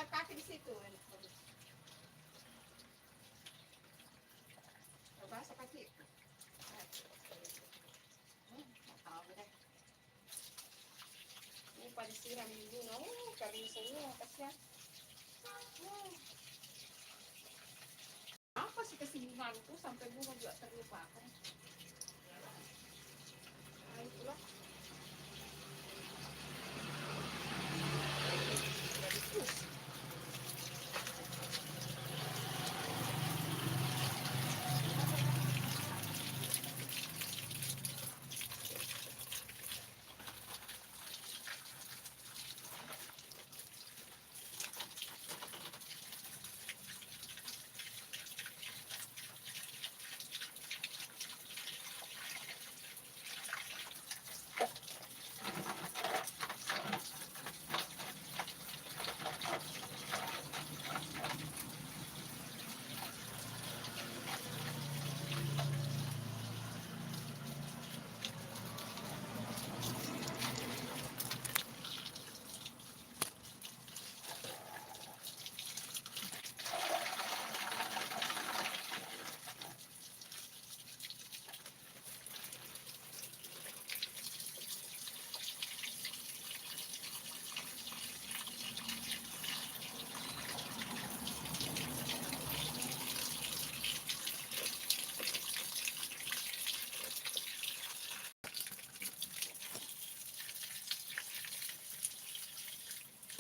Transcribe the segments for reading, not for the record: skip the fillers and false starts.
Lihat kaki di situ. Basah kaki. Tahu deh. Lupa disiram dulu. Kali semua kasihan. Apa sih kesinggahanku sampai bunga juga terlupakan. Nah, itulah.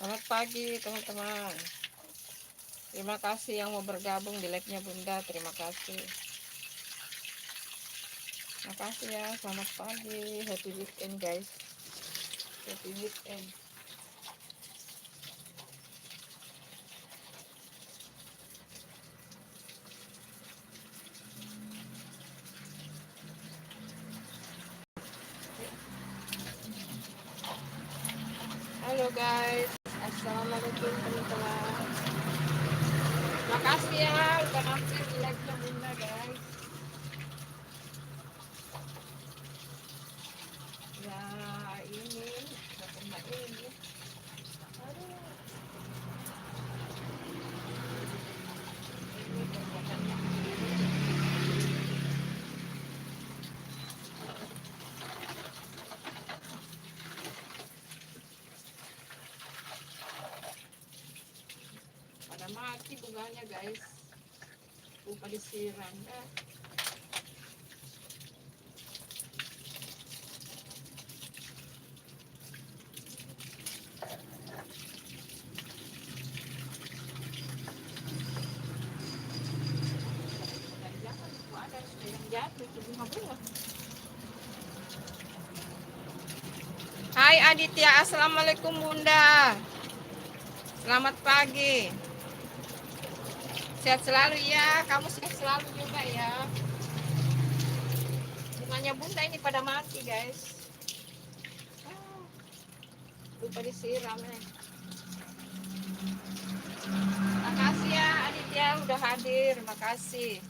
Selamat pagi teman-teman. Terima kasih yang mau bergabung di live-nya Bunda. Terima kasih. Terima kasih ya. Selamat pagi. Happy weekend guys. Happy weekend. Halo guys. Assalamualaikum teman-teman. Terima kasih ya udah mampir di live-nya Bunda guys. Ya ini mbak ini. Aduh. Ini perbuatannya. Pada mati bunganya guys. Lupa disiram ya. Hai Aditya, assalamualaikum Bunda. Selamat pagi. Sehat selalu ya, kamu sehat selalu juga ya. Bunganya Bunda ini pada mati guys. Lupa disiram ya. Makasih ya Aditya udah hadir, makasih.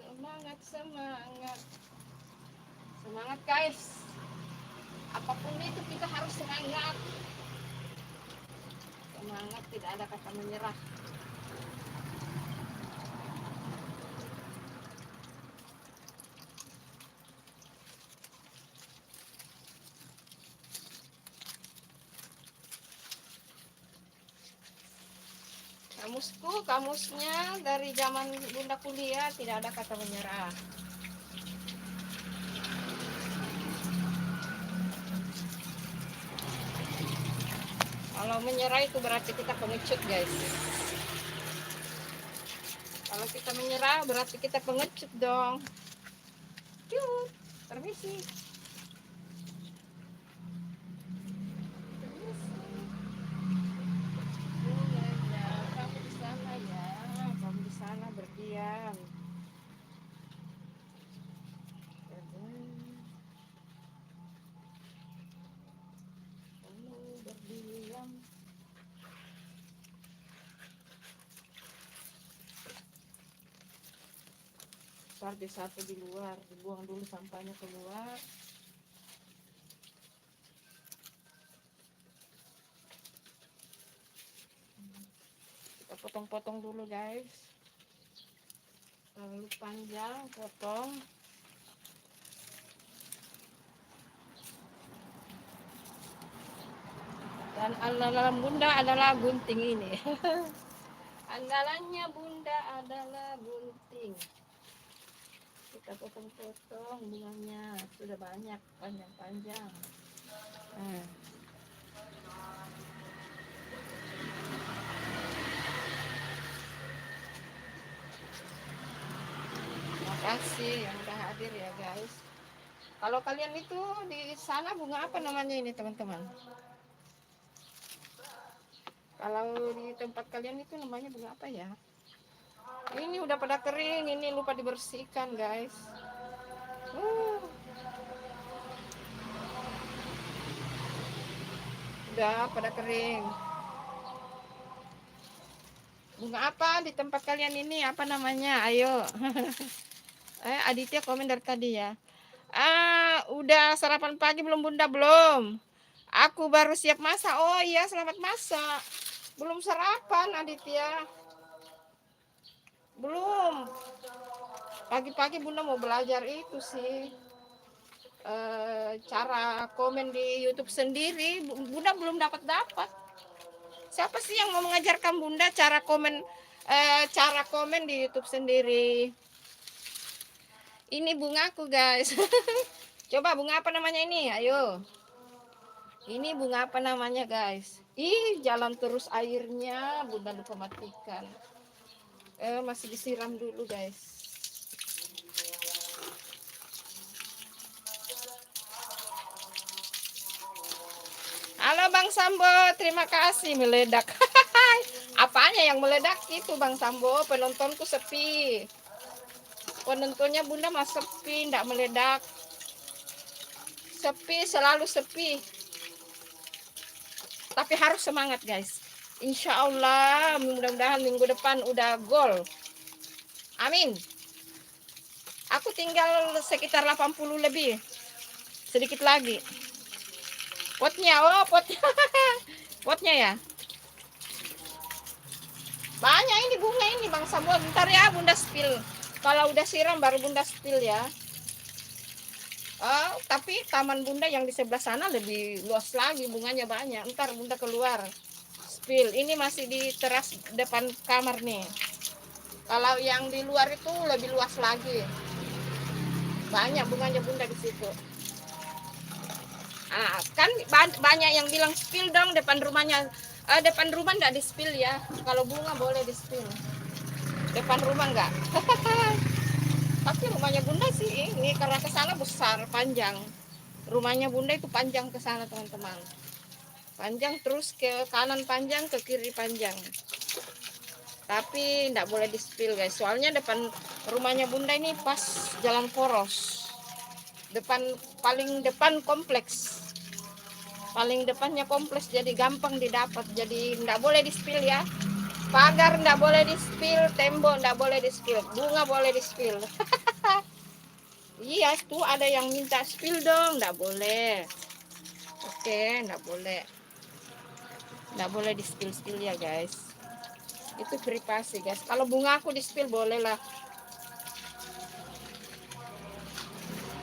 Semangat, semangat. Semangat guys. Apapun itu kita harus semangat. Semangat, tidak ada kata menyerah. Kamusnya dari zaman Bunda kuliah tidak ada kata menyerah. Kalau menyerah itu berarti kita pengecut guys. Kalau kita menyerah berarti kita pengecut dong. Yuk, permisi. Besar di satu di luar, dibuang dulu sampahnya keluar. Kita potong-potong dulu guys, terlalu panjang potong. Dan andalan bunda adalah gunting ini. Andalannya bunda adalah gunting. Kita potong-potong bunganya, sudah banyak, panjang-panjang. Nah. Terima kasih yang udah hadir ya guys. Kalau kalian itu di sana bunga apa namanya ini teman-teman? Kalau di tempat kalian itu namanya bunga apa ya? Ini udah pada kering, ini lupa dibersihkan guys. Udah pada kering. Bunga apa di tempat kalian ini? Apa namanya? Ayo. Aditya komen dari tadi ya. Udah sarapan pagi belum bunda? Belum. Aku baru siap masak. Oh iya, selamat masak. Belum sarapan Aditya. Belum. Pagi-pagi bunda mau belajar itu sih. Cara komen di YouTube sendiri. Bunda belum dapat. Siapa sih yang mau mengajarkan bunda cara komen di YouTube sendiri? Ini bungaku guys. Coba bunga apa namanya ini? Ayo. Ini bunga apa namanya guys? Ih, jalan terus airnya. Bunda lupa matikan. Masih disiram dulu guys. Halo Bang Sambo, terima kasih meledak. Apanya yang meledak itu Bang Sambo? Penontonku sepi. Penontonnya bunda mah sepi, enggak meledak. Sepi, selalu sepi. Tapi harus semangat guys. Insya Allah mudah-mudahan minggu depan udah gol. Amin. Aku tinggal sekitar 80 lebih. Sedikit lagi. Potnya, potnya. Potnya ya. Banyak ini bunga ini Bang Sambo. Bentar ya bunda spill. Kalau udah siram baru bunda spill ya. Tapi taman bunda yang di sebelah sana lebih luas lagi, bunganya banyak. Ntar bunda keluar spill. Ini masih di teras depan kamar nih. Kalau yang di luar itu lebih luas lagi. Banyak bunganya bunda di situ. Kan banyak yang bilang spill dong depan rumahnya. Depan rumah enggak di spill ya. Kalau bunga boleh di spill. Depan rumah enggak. Tapi rumahnya bunda sih ini karena ke sana besar, panjang. Rumahnya bunda itu panjang ke sana teman-teman. Panjang terus ke kanan panjang, ke kiri panjang. Tapi enggak boleh di spill guys. Soalnya depan rumahnya bunda ini pas jalan poros. Paling depan kompleks. Paling depannya kompleks jadi gampang didapat. Jadi enggak boleh di spill ya. Pagar enggak boleh di spill, tembok enggak boleh di spill, bunga boleh di spill. Iya, tuh ada yang minta spill dong, enggak boleh. Oke, enggak boleh. Enggak boleh di spill ya, guys. Itu privasi, guys. Kalau bunga aku di spill boleh lah.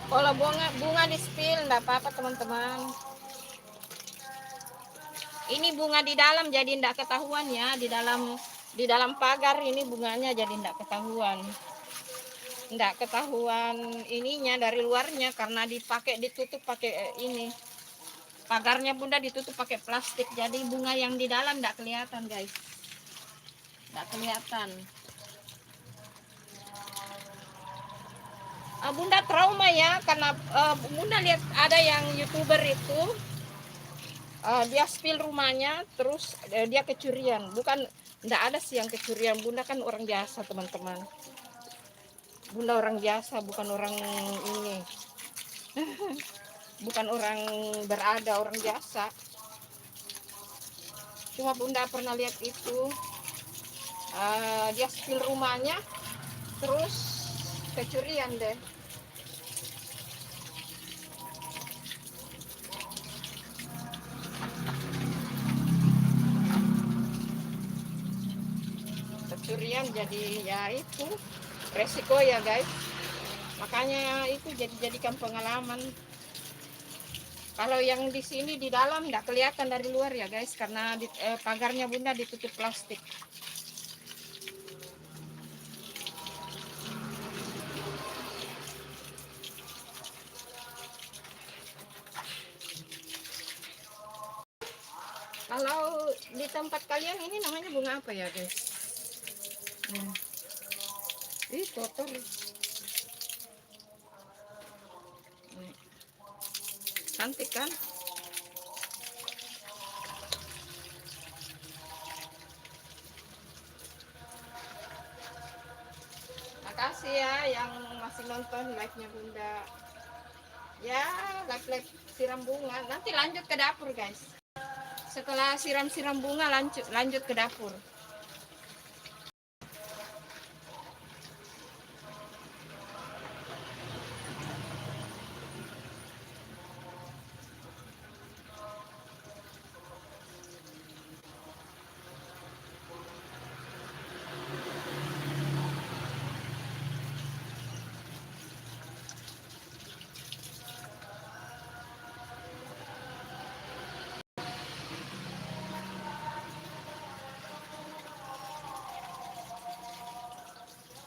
Kalau bunga di spill enggak apa-apa, teman-teman. Ini bunga di dalam jadi enggak ketahuan ya, di dalam pagar ini bunganya jadi enggak ketahuan. Enggak ketahuan ininya dari luarnya karena ditutup pakai ini. Pagarnya bunda ditutup pakai plastik, jadi bunga yang di dalam enggak kelihatan guys. Enggak kelihatan. Bunda trauma ya karena bunda lihat ada yang YouTuber itu dia spill rumahnya terus dia kecurian. Bukan enggak ada sih yang kecurian, bunda kan orang biasa teman-teman. Bunda orang biasa, bukan orang ini. Bukan orang berada, orang biasa. Cuma bunda pernah lihat itu dia spill rumahnya terus Kecurian deh. Kecurian jadi ya itu resiko ya guys. Makanya itu jadikan pengalaman. Kalau yang di sini di dalam nggak kelihatan dari luar ya guys, karena pagarnya Bunda ditutup plastik. Kalau di tempat kalian ini namanya bunga apa ya guys? Ih kotor. Cantik kan? Makasih ya yang masih nonton live-nya Bunda. Ya, live-live siram bunga. Nanti lanjut ke dapur guys. Setelah siram-siram bunga lanjut ke dapur.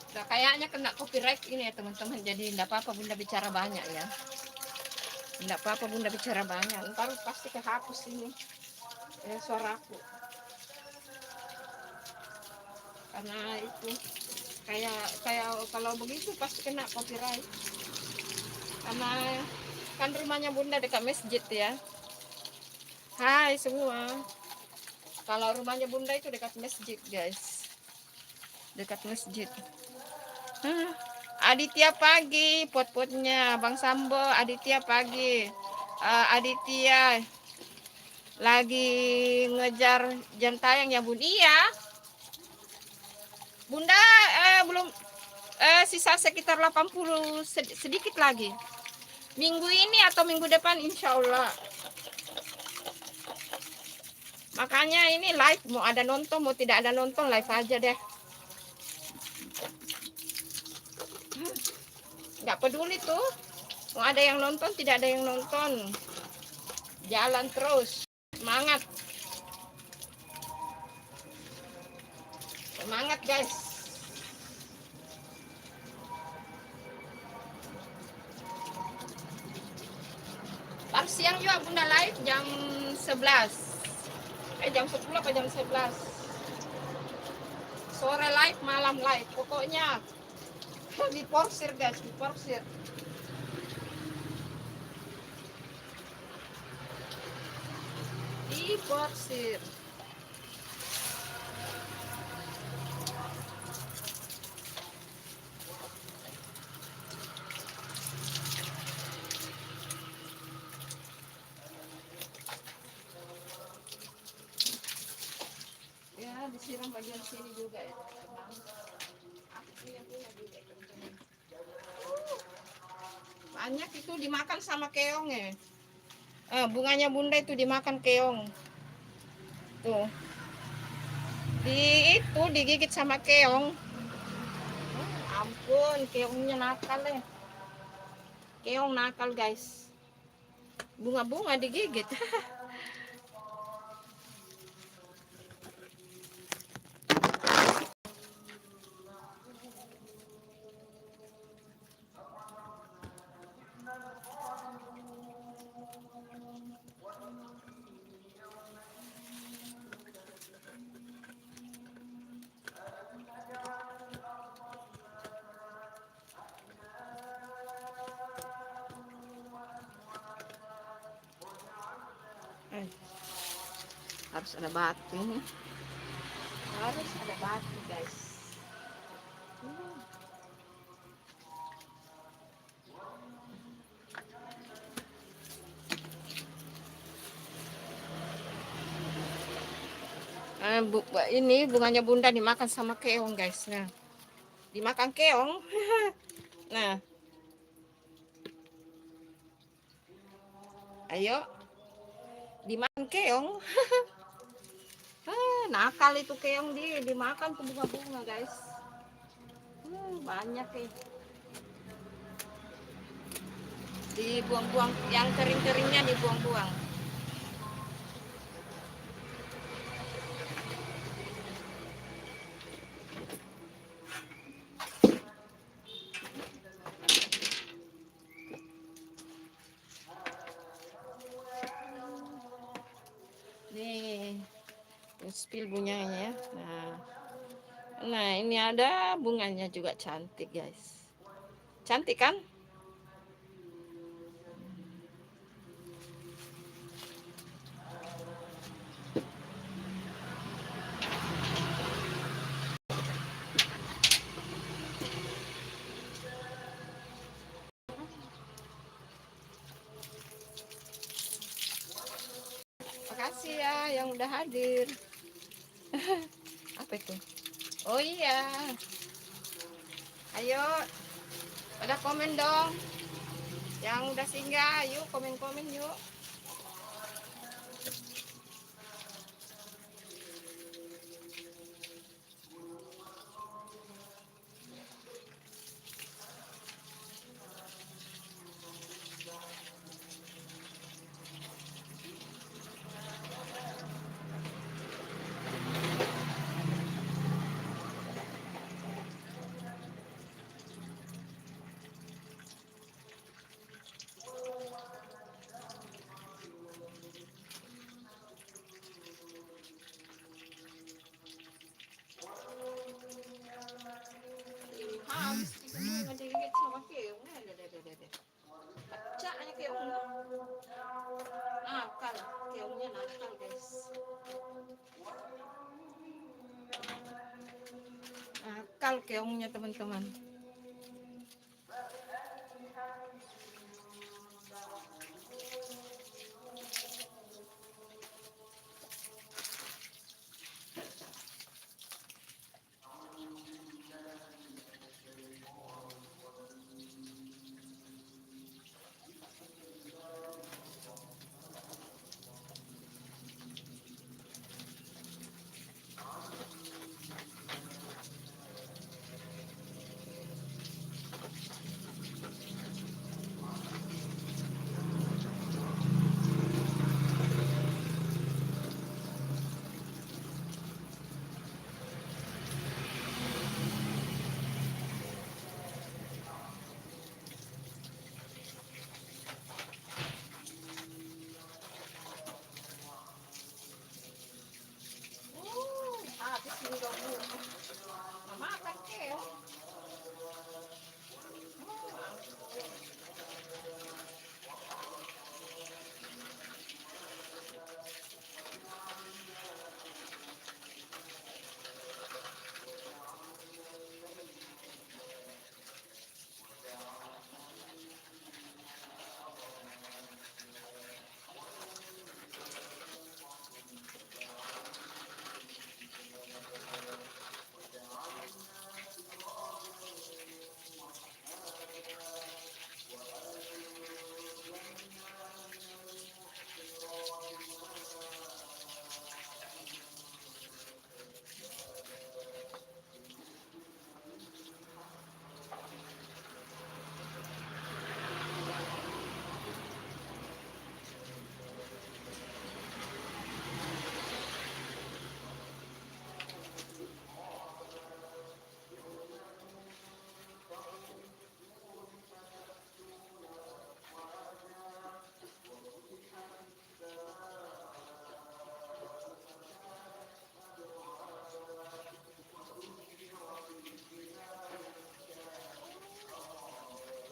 Nah, kayaknya kena copyright ini ya teman-teman. Jadi tidak apa-apa Bunda bicara banyak ya. Tidak apa-apa Bunda bicara banyak. Ntar pasti kehapus ini suaraku. Karena itu kayak kalau begitu pasti kena copyright. Karena kan rumahnya Bunda dekat masjid ya. Hai semua. Kalau rumahnya Bunda itu dekat masjid guys. Dekat masjid. Aditya pagi, pot-potnya Bang Sambo. Aditya pagi. Aditya lagi ngejar jam tayang ya Bun. Iya Bunda belum sisa sekitar 80 sedikit lagi. Minggu ini atau minggu depan insya Allah. Makanya ini live, mau ada nonton mau tidak ada nonton live aja deh. Nggak peduli tuh, mau ada yang nonton tidak ada yang nonton, jalan terus, semangat, semangat guys. Ntar siang juga Bunda live jam 11, jam 10 apa jam 11, sore live malam live, pokoknya diporsir guys, diporsir. Diporsir. Ya disiram bagian sini juga ya teman-teman. Banyak itu dimakan sama keong ya. Bunganya Bunda itu dimakan keong. Tuh. Itu digigit sama keong. Ampun, keongnya nakal ya. Keong nakal guys. Bunga-bunga digigit. Harus ada batu. Harus ada batu guys. Ini bunganya Bunda dimakan sama keong guys. Nah, dimakan keong. Nah, ayo dimakan keong. Nakal itu keong, dimakan tuh bunga-bunga, guys. Banyak nih. Dibuang-buang, yang kering-keringnya dibuang-buang. Nih, spill bunganya ya. Nah, ini ada bunganya juga cantik, guys. Cantik kan? Makasih ya yang udah hadir. Apa itu? Oh iya. Ayo, pada komen dong. Yang udah singgah, yuk komen-komen yuk. Habis kita digigit sama keong. Pecahnya keong. Nakal, keongnya nakal, guys. Nakal keongnya, teman-teman. Habis ini dong. Makan keong.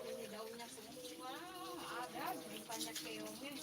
Ini daunnya semua ada, jadi banyak keongnya.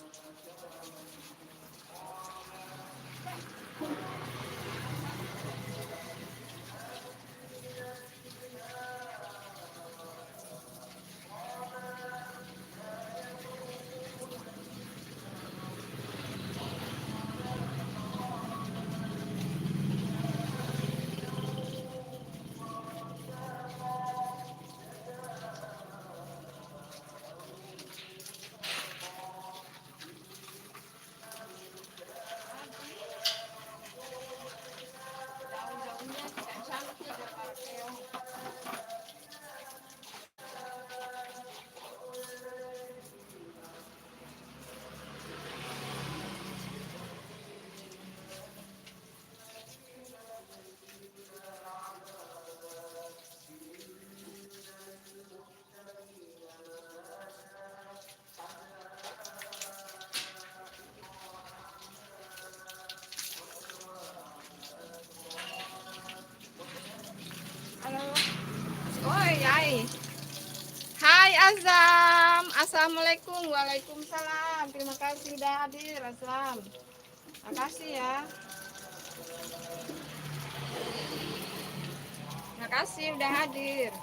Azam. Assalamualaikum. Waalaikumsalam. Terima kasih sudah hadir, Azam. Makasih ya. Makasih udah hadir.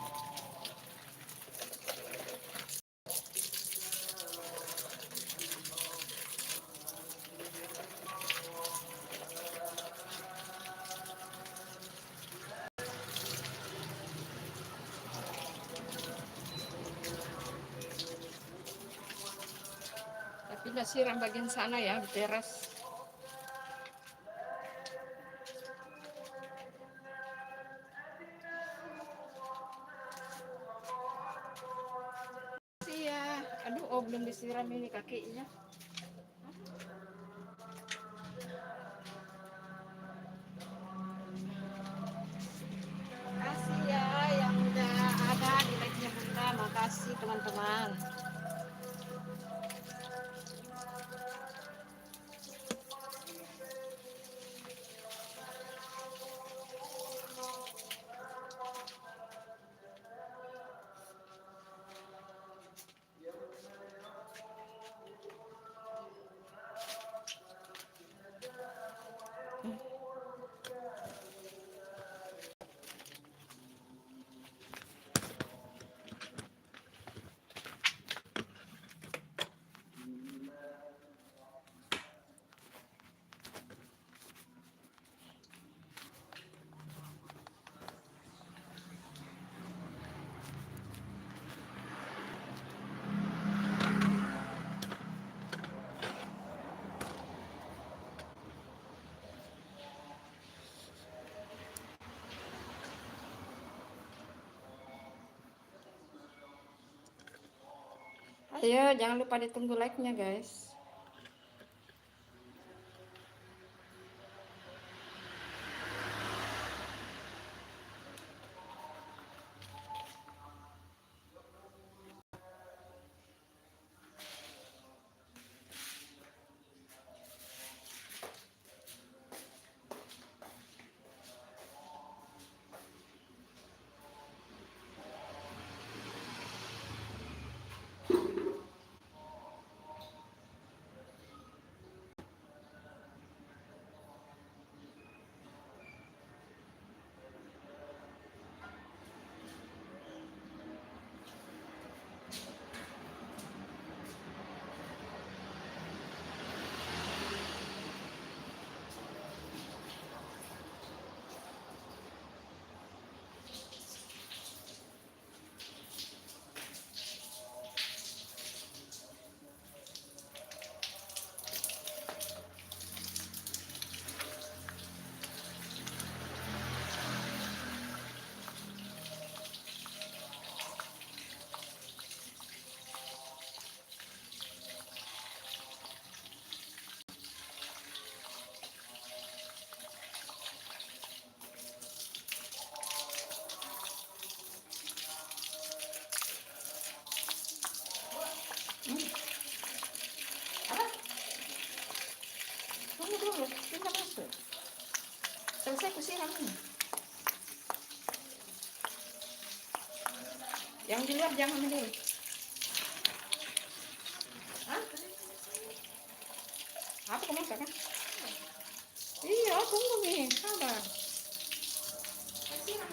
Tapi udah siram bagian sana ya, di teras. Iya. Aduh, oh belum disiram ini kakinya. Makasih ya yang udah ada di live-nya Bunda. Makasih teman-teman. Ayo, jangan lupa ditunggu like-nya, guys. Tunggu dulu, kita masuk. Selesai kusiram ini. Yang di luar jangan dulu. Hah? Apa kamu masak kan? Iya, tunggu nih, sabar. Siram.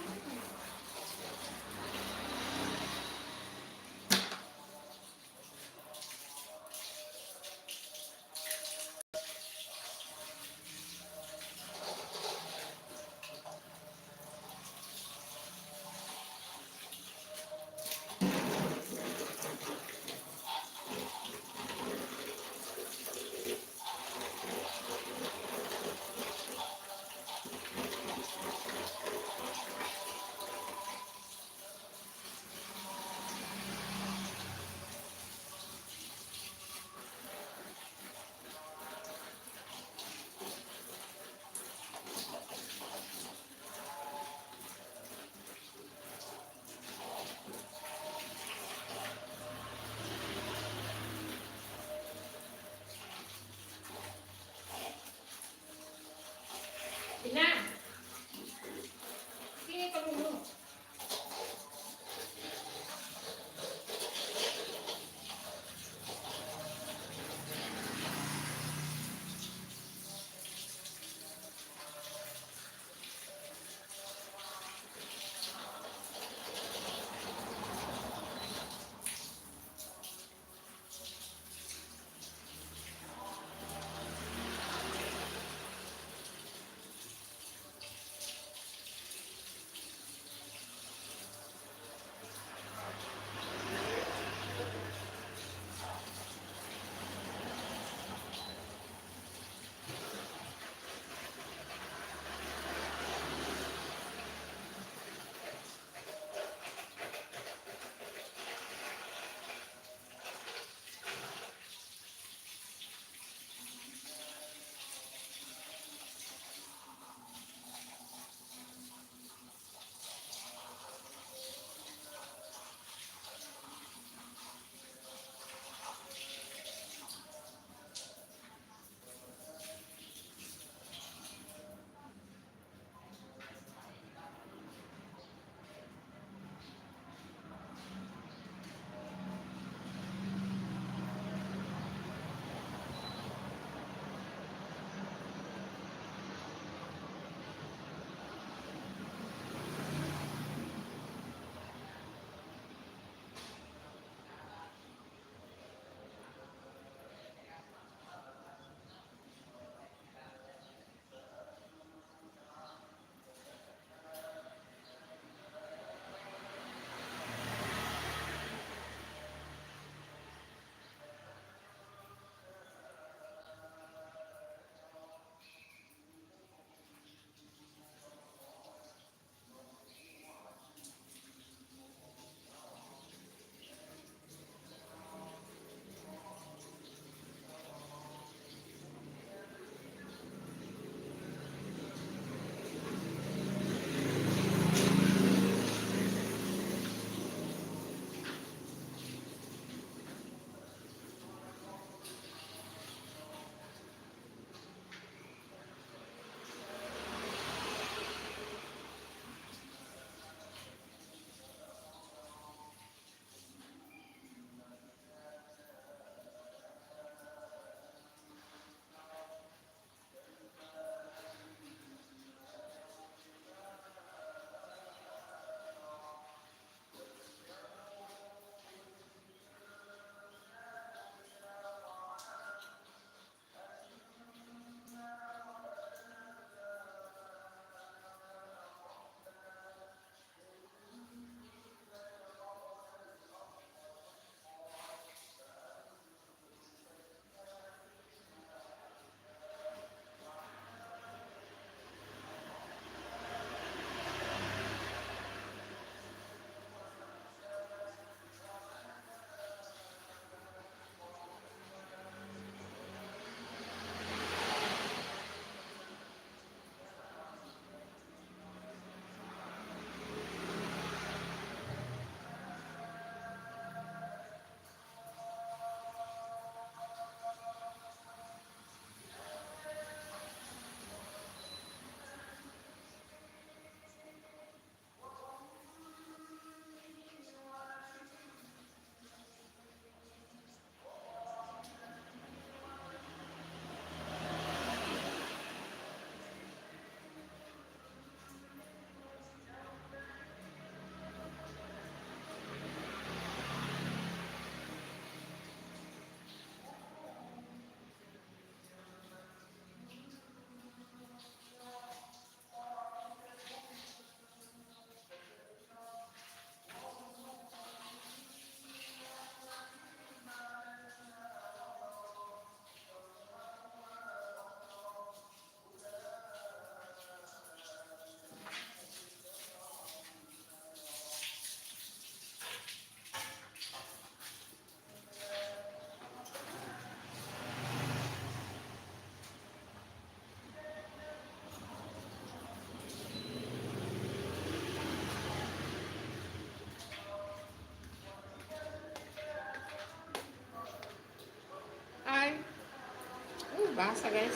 Basah guys,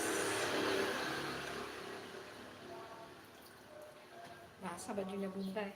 basah bajunya bunda.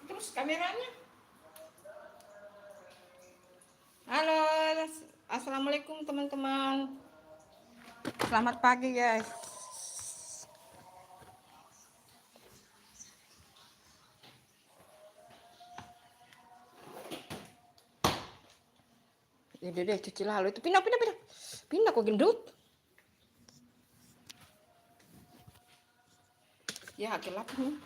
Terus kameranya. Halo, assalamualaikum teman-teman. Selamat pagi guys. Ya udah deh, cuci lalu itu. Pindah kok gendut. Ya gelapnya.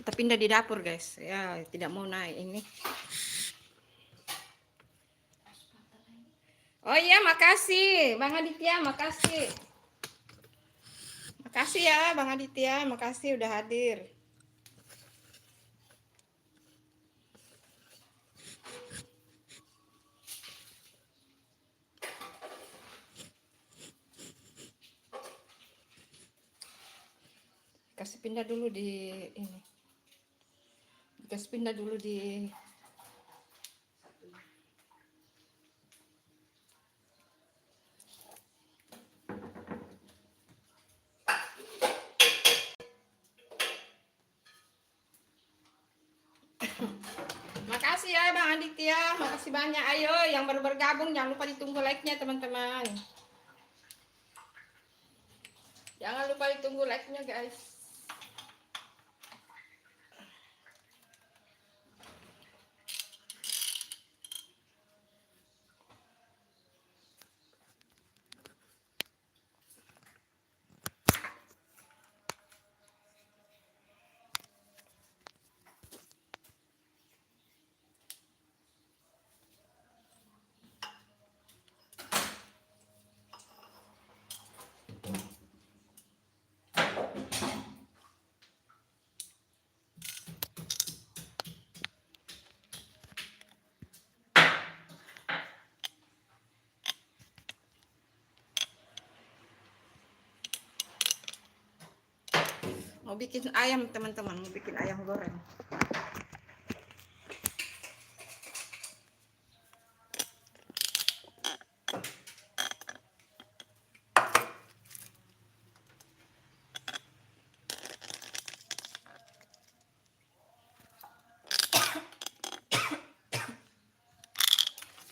Kita pindah di dapur guys. Ya tidak mau naik ini. Oh iya, makasih Bang Aditya, makasih. Makasih ya Bang Aditya, makasih udah hadir. Kasih pindah dulu di ini. Kita pindah dulu di Makasih ya Bang Aditya, makasih banyak. Ayo yang baru bergabung jangan lupa ditunggu like-nya teman-teman. Jangan lupa ditunggu like-nya guys. Mau bikin ayam teman-teman, mau bikin ayam goreng.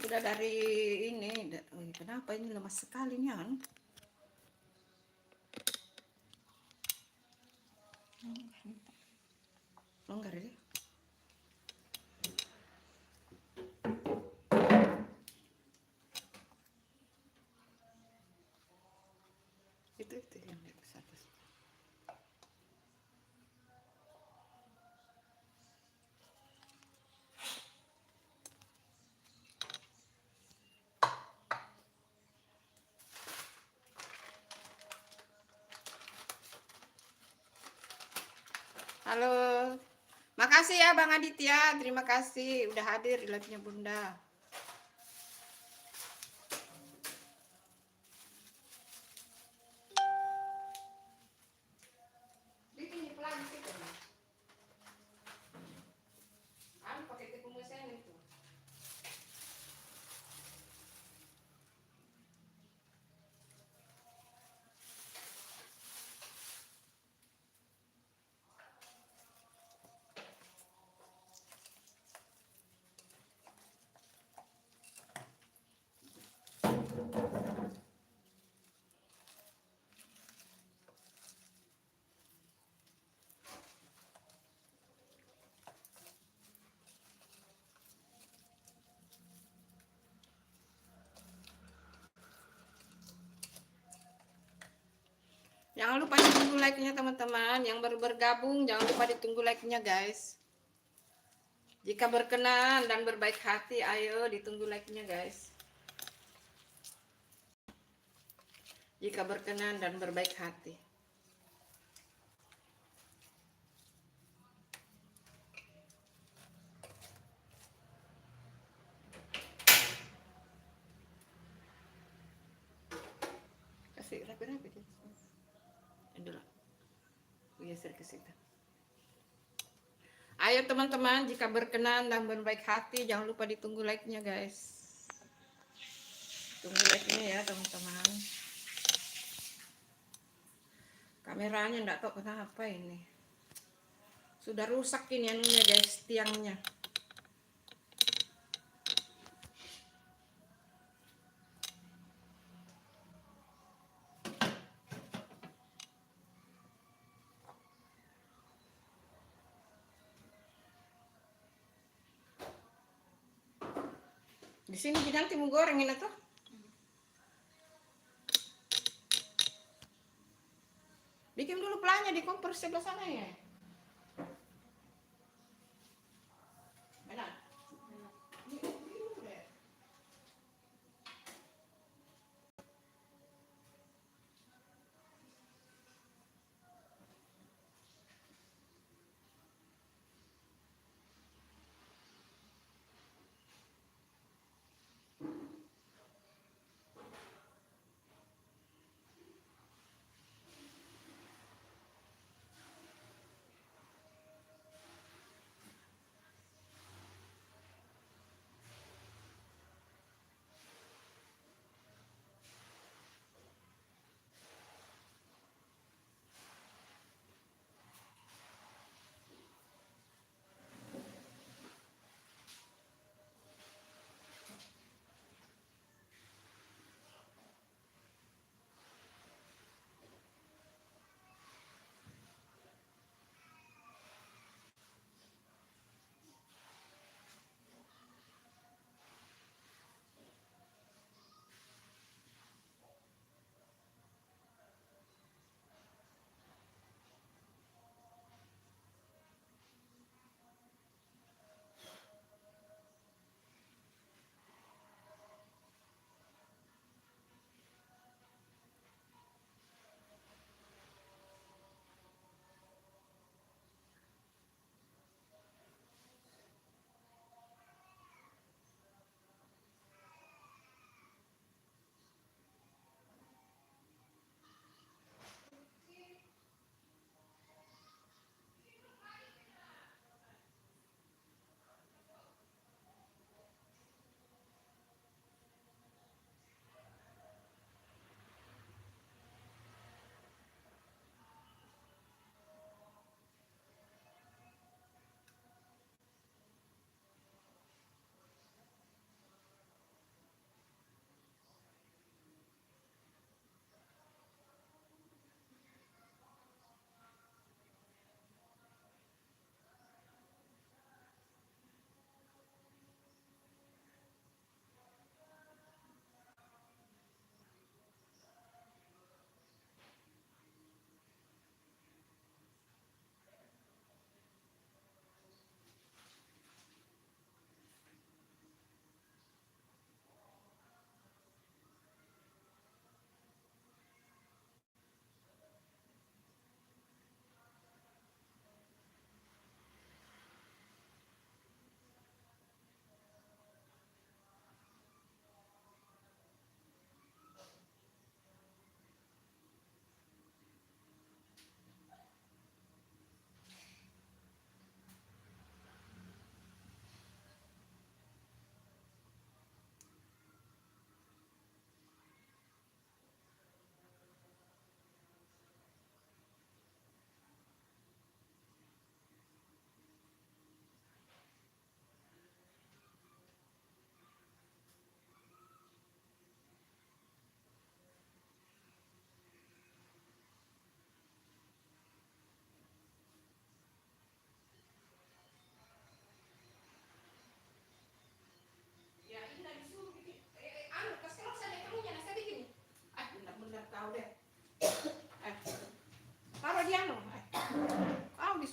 Udah dari ini, kenapa ini lemas sekali nih kan? Longgar ya. Itu yang di atas. Halo. Makasih ya Bang Aditya, terima kasih udah hadir di live-nya Bunda. Bikin pelan gitu. Pakai tepung mesin itu. Jangan lupa ditunggu like-nya teman-teman. Yang baru bergabung jangan lupa ditunggu like-nya guys. Jika berkenan dan berbaik hati, ayo ditunggu like-nya guys. Jika berkenan dan berbaik hati. Kasih rapi-rapi deh. Adalah. Geser ke situ. Ayo teman-teman, jika berkenan dan berbaik hati, jangan lupa ditunggu like-nya guys. Tunggu like-nya ya teman-teman. Kameranya enggak tahu kenapa ini. Sudah rusak ini anunya guys, tiangnya. Di sini nanti mau gorengin atau? Bikin dulu pelannya di kompor sebelah sana ya. Benar.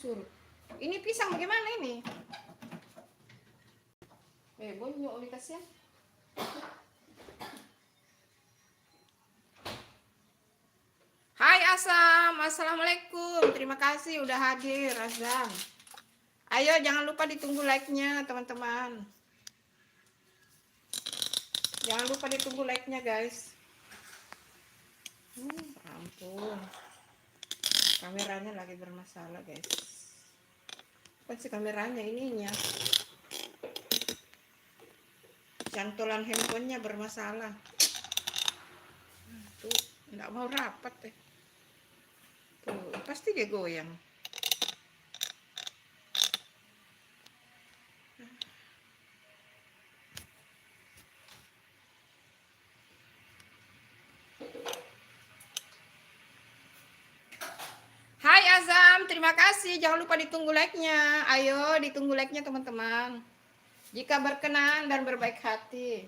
surut. Ini pisang bagaimana ini? Bonyok olitasnya. Hai Asam, assalamualaikum. Terima kasih udah hadir Azam. Ayo jangan lupa ditunggu like-nya teman-teman. Jangan lupa ditunggu like-nya guys. Ampun. Kameranya lagi bermasalah guys. Bukan sih kameranya, ininya. Cantolan handphonenya bermasalah. Tuh, nggak mau rapat deh. Tuh, pasti dia goyang. Hai Azam, terima kasih. Jangan lupa ditunggu like-nya. Ayo ditunggu like-nya teman-teman. Jika berkenan dan berbaik hati.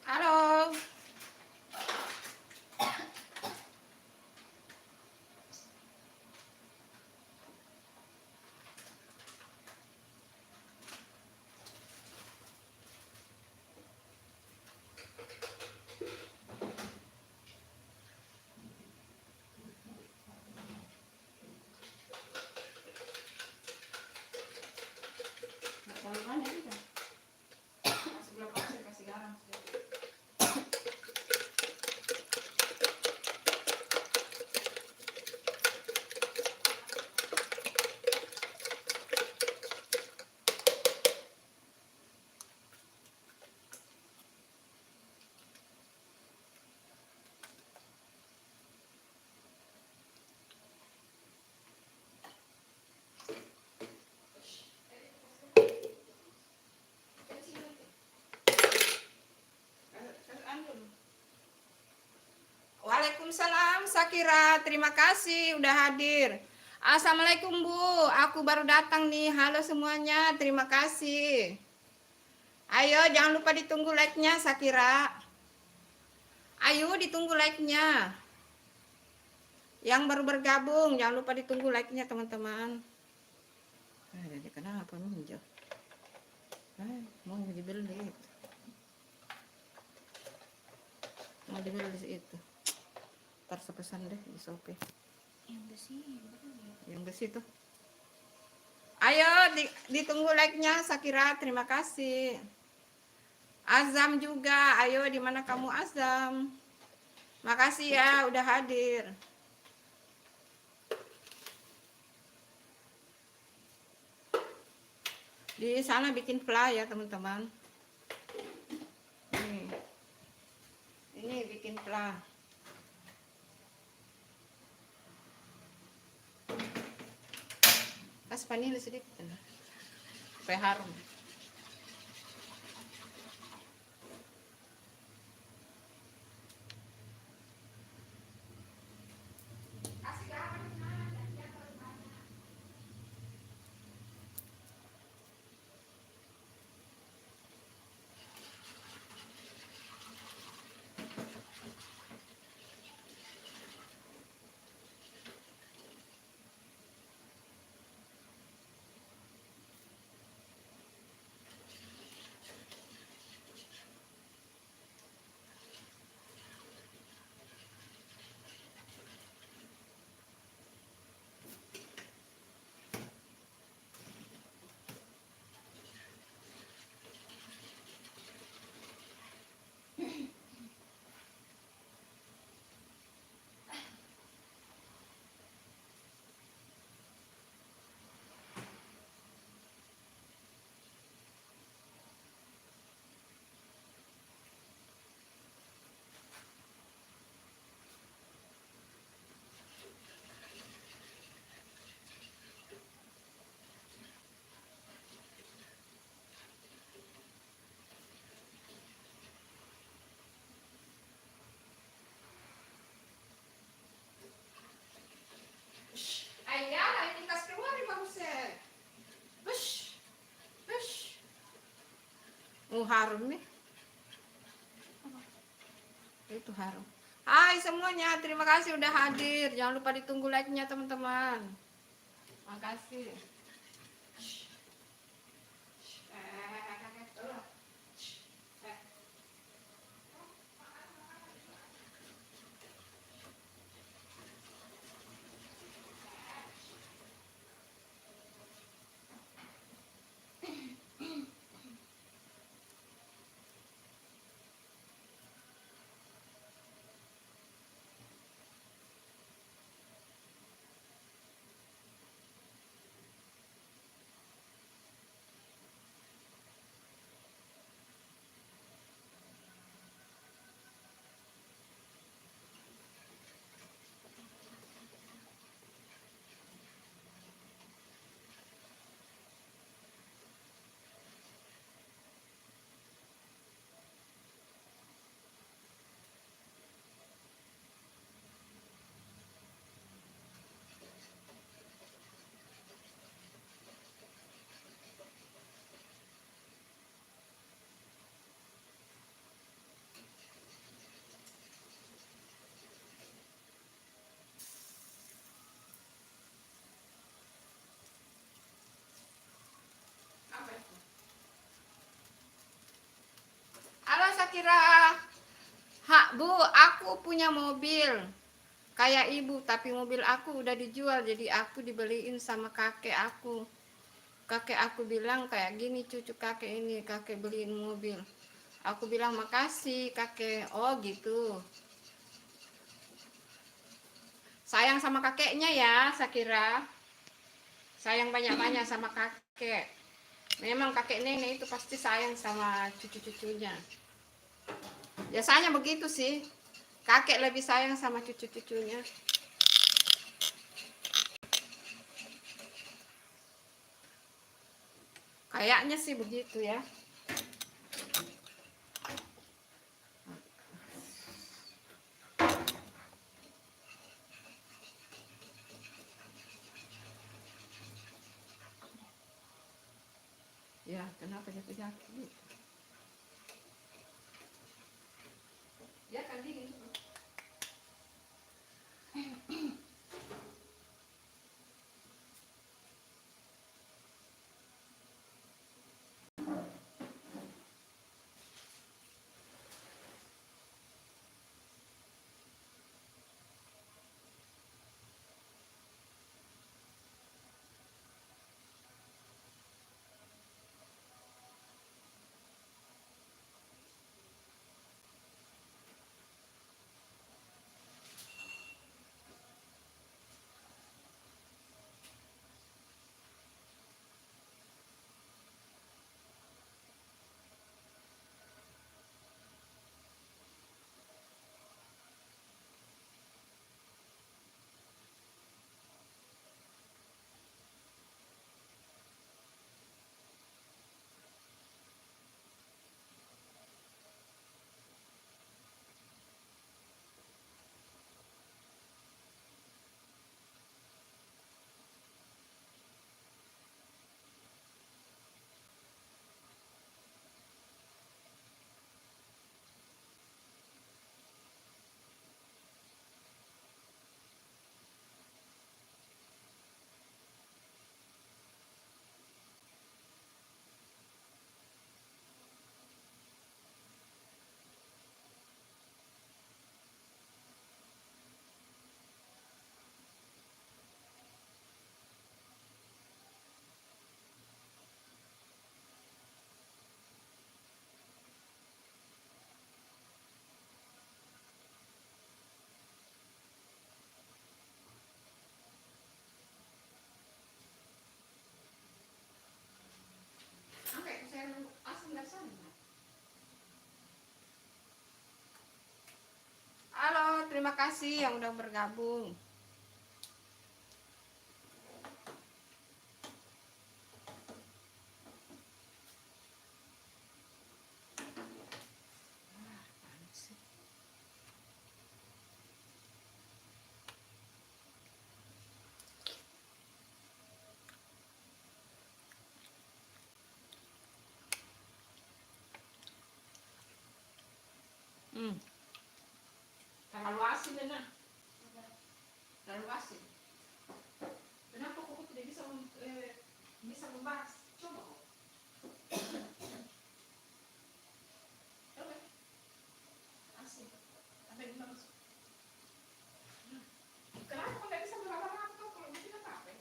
Halo. Waalaikumsalam Sakira, terima kasih udah hadir. Assalamualaikum Bu, aku baru datang nih. Halo semuanya, terima kasih. Ayo jangan lupa ditunggu like-nya Sakira. Ayo ditunggu like-nya. Yang baru bergabung jangan lupa ditunggu like-nya teman-teman. Jadi kenapa muncul? Mau dibeli. Mau dibeli itu. Ntar sepesan deh di Shopee. Yang besi tuh. Ayo ditunggu like-nya Sakira, terima kasih. Azam juga, ayo di mana kamu Azam? Makasih ya udah hadir. Di sana bikin pla ya teman-teman. Ini bikin pla. Kasih vanili sedikit supaya harum. Ayah, ini kas keluar ya bagusnya. Hush, hush. Harum nih. Itu harum. Hai semuanya, terima kasih udah hadir. Jangan lupa ditunggu like-nya teman-teman. Makasih. Halo Sakira. Bu, aku punya mobil kayak ibu, tapi mobil aku udah dijual, jadi aku dibeliin sama kakek aku. Kakek aku bilang kayak gini, cucu kakek ini, kakek beliin mobil. Aku bilang makasih kakek. Oh gitu. Sayang sama kakeknya ya Sakira. Sayang banyak-banyak sama kakek. Memang kakek nenek itu pasti sayang sama cucu-cucunya. Biasanya begitu sih. Kakek lebih sayang sama cucu-cucunya. Kayaknya sih begitu ya. Ya, kenapa jatuh-jatuh? Ya kan dingin. terima kasih yang udah bergabung. Terlalu asin Nena. Terlalu asin. Kenapa kok tidak bisa membahas? Coba. Coba. Asin. Apa yang dimaksud? Kenapa kok tidak bisa melabang-labang kalau begitu apa?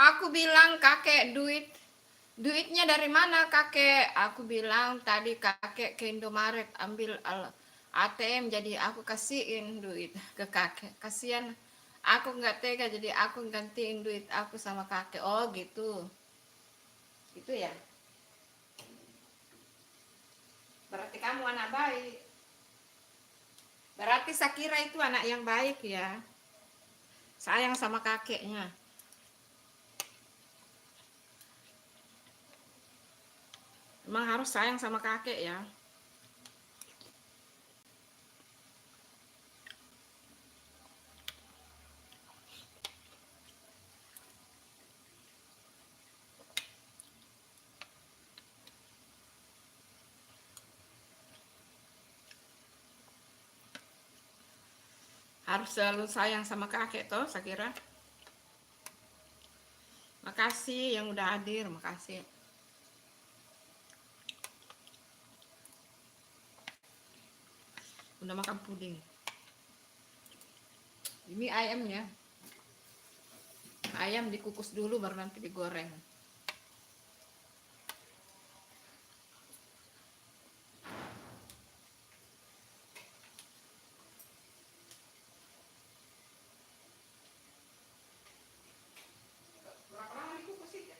Aku bilang kakek duitnya dari mana kakek? Aku bilang tadi kakek ke Indomaret ambil ATM, jadi aku kasihin duit ke kakek. Kasihan aku nggak tega, jadi aku gantiin duit aku sama kakek. Oh gitu, gitu ya. Berarti kamu anak baik. Berarti Sakira itu anak yang baik ya. Sayang sama kakeknya. Emang harus sayang sama kakek ya. Harus selalu sayang sama kakek toh, Sakira. Makasih yang udah hadir, makasih. Udah makan puding. Ini ayamnya. Ayam dikukus dulu baru nanti digoreng. Berapa lama dikukus sih?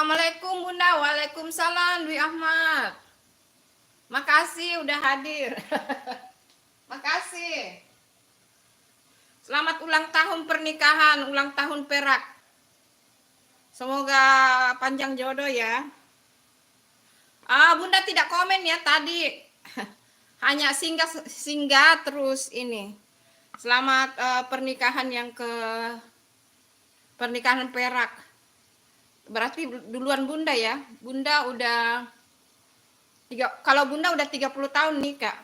Assalamualaikum Bunda. Waalaikumsalam Dwi Ahmad. Makasih udah hadir. Makasih. Selamat ulang tahun pernikahan, ulang tahun Perak. Semoga panjang jodoh ya. Bunda tidak komen ya tadi. Hanya singgah terus ini. Selamat pernikahan yang ke pernikahan Perak. Berarti duluan Bunda ya. Bunda udah kalau Bunda udah 30 tahun nikah.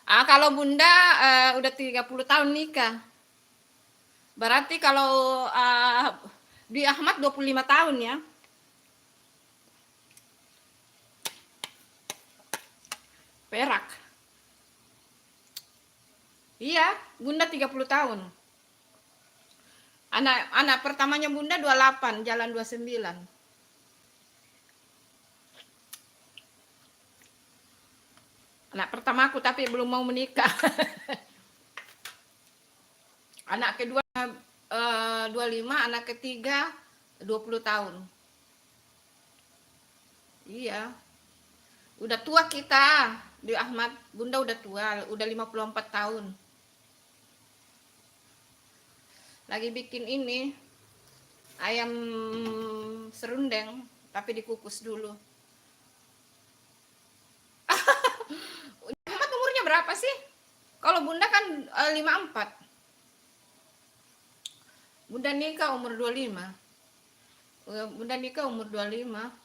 Kalau Bunda udah 30 tahun nikah. Berarti kalau di Ahmad 25 tahun ya. Perak. Iya, Bunda 30 tahun. Anak pertamanya Bunda 28, jalan 29. Anak pertama aku tapi belum mau menikah. Anak kedua 25, anak ketiga 20 tahun. Iya. Udah tua kita, di Ahmad. Bunda udah tua, udah 54 tahun. Lagi bikin ini ayam serundeng tapi dikukus dulu. Ahmad umurnya berapa sih? Kalau Bunda kan 54. Bunda nikah umur 25. Bunda nikah umur 25.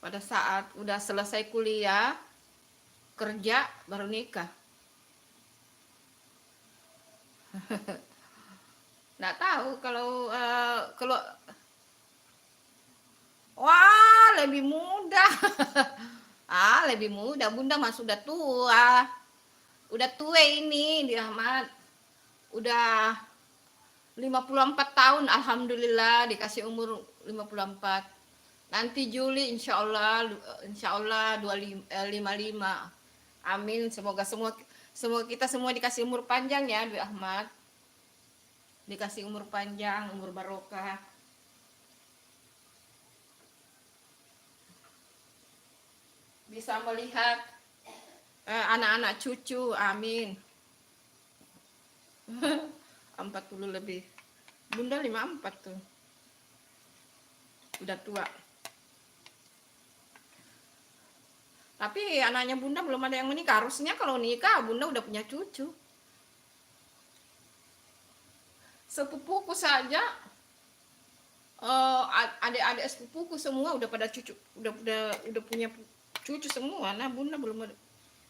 Pada saat udah selesai kuliah, kerja baru nikah. Nggak tahu kalau wah lebih muda. Lebih muda. Bunda mah sudah tua. Udah tua ini di Ahmad. Udah 54 tahun alhamdulillah, dikasih umur 54. Nanti Juli insya Allah 55. Amin. Semoga kita semua dikasih umur panjang ya Dwi Ahmad. Dikasih umur panjang, umur barokah. Bisa melihat anak-anak cucu, amin. 40 lebih. Bunda 54 tuh. Udah tua. Tapi anaknya Bunda belum ada yang menikah. Harusnya kalau nikah Bunda udah punya cucu. Sepupuku saja, adik-adik sepupuku semua udah pada cucu, udah punya cucu semua. Nah Bunda belum ada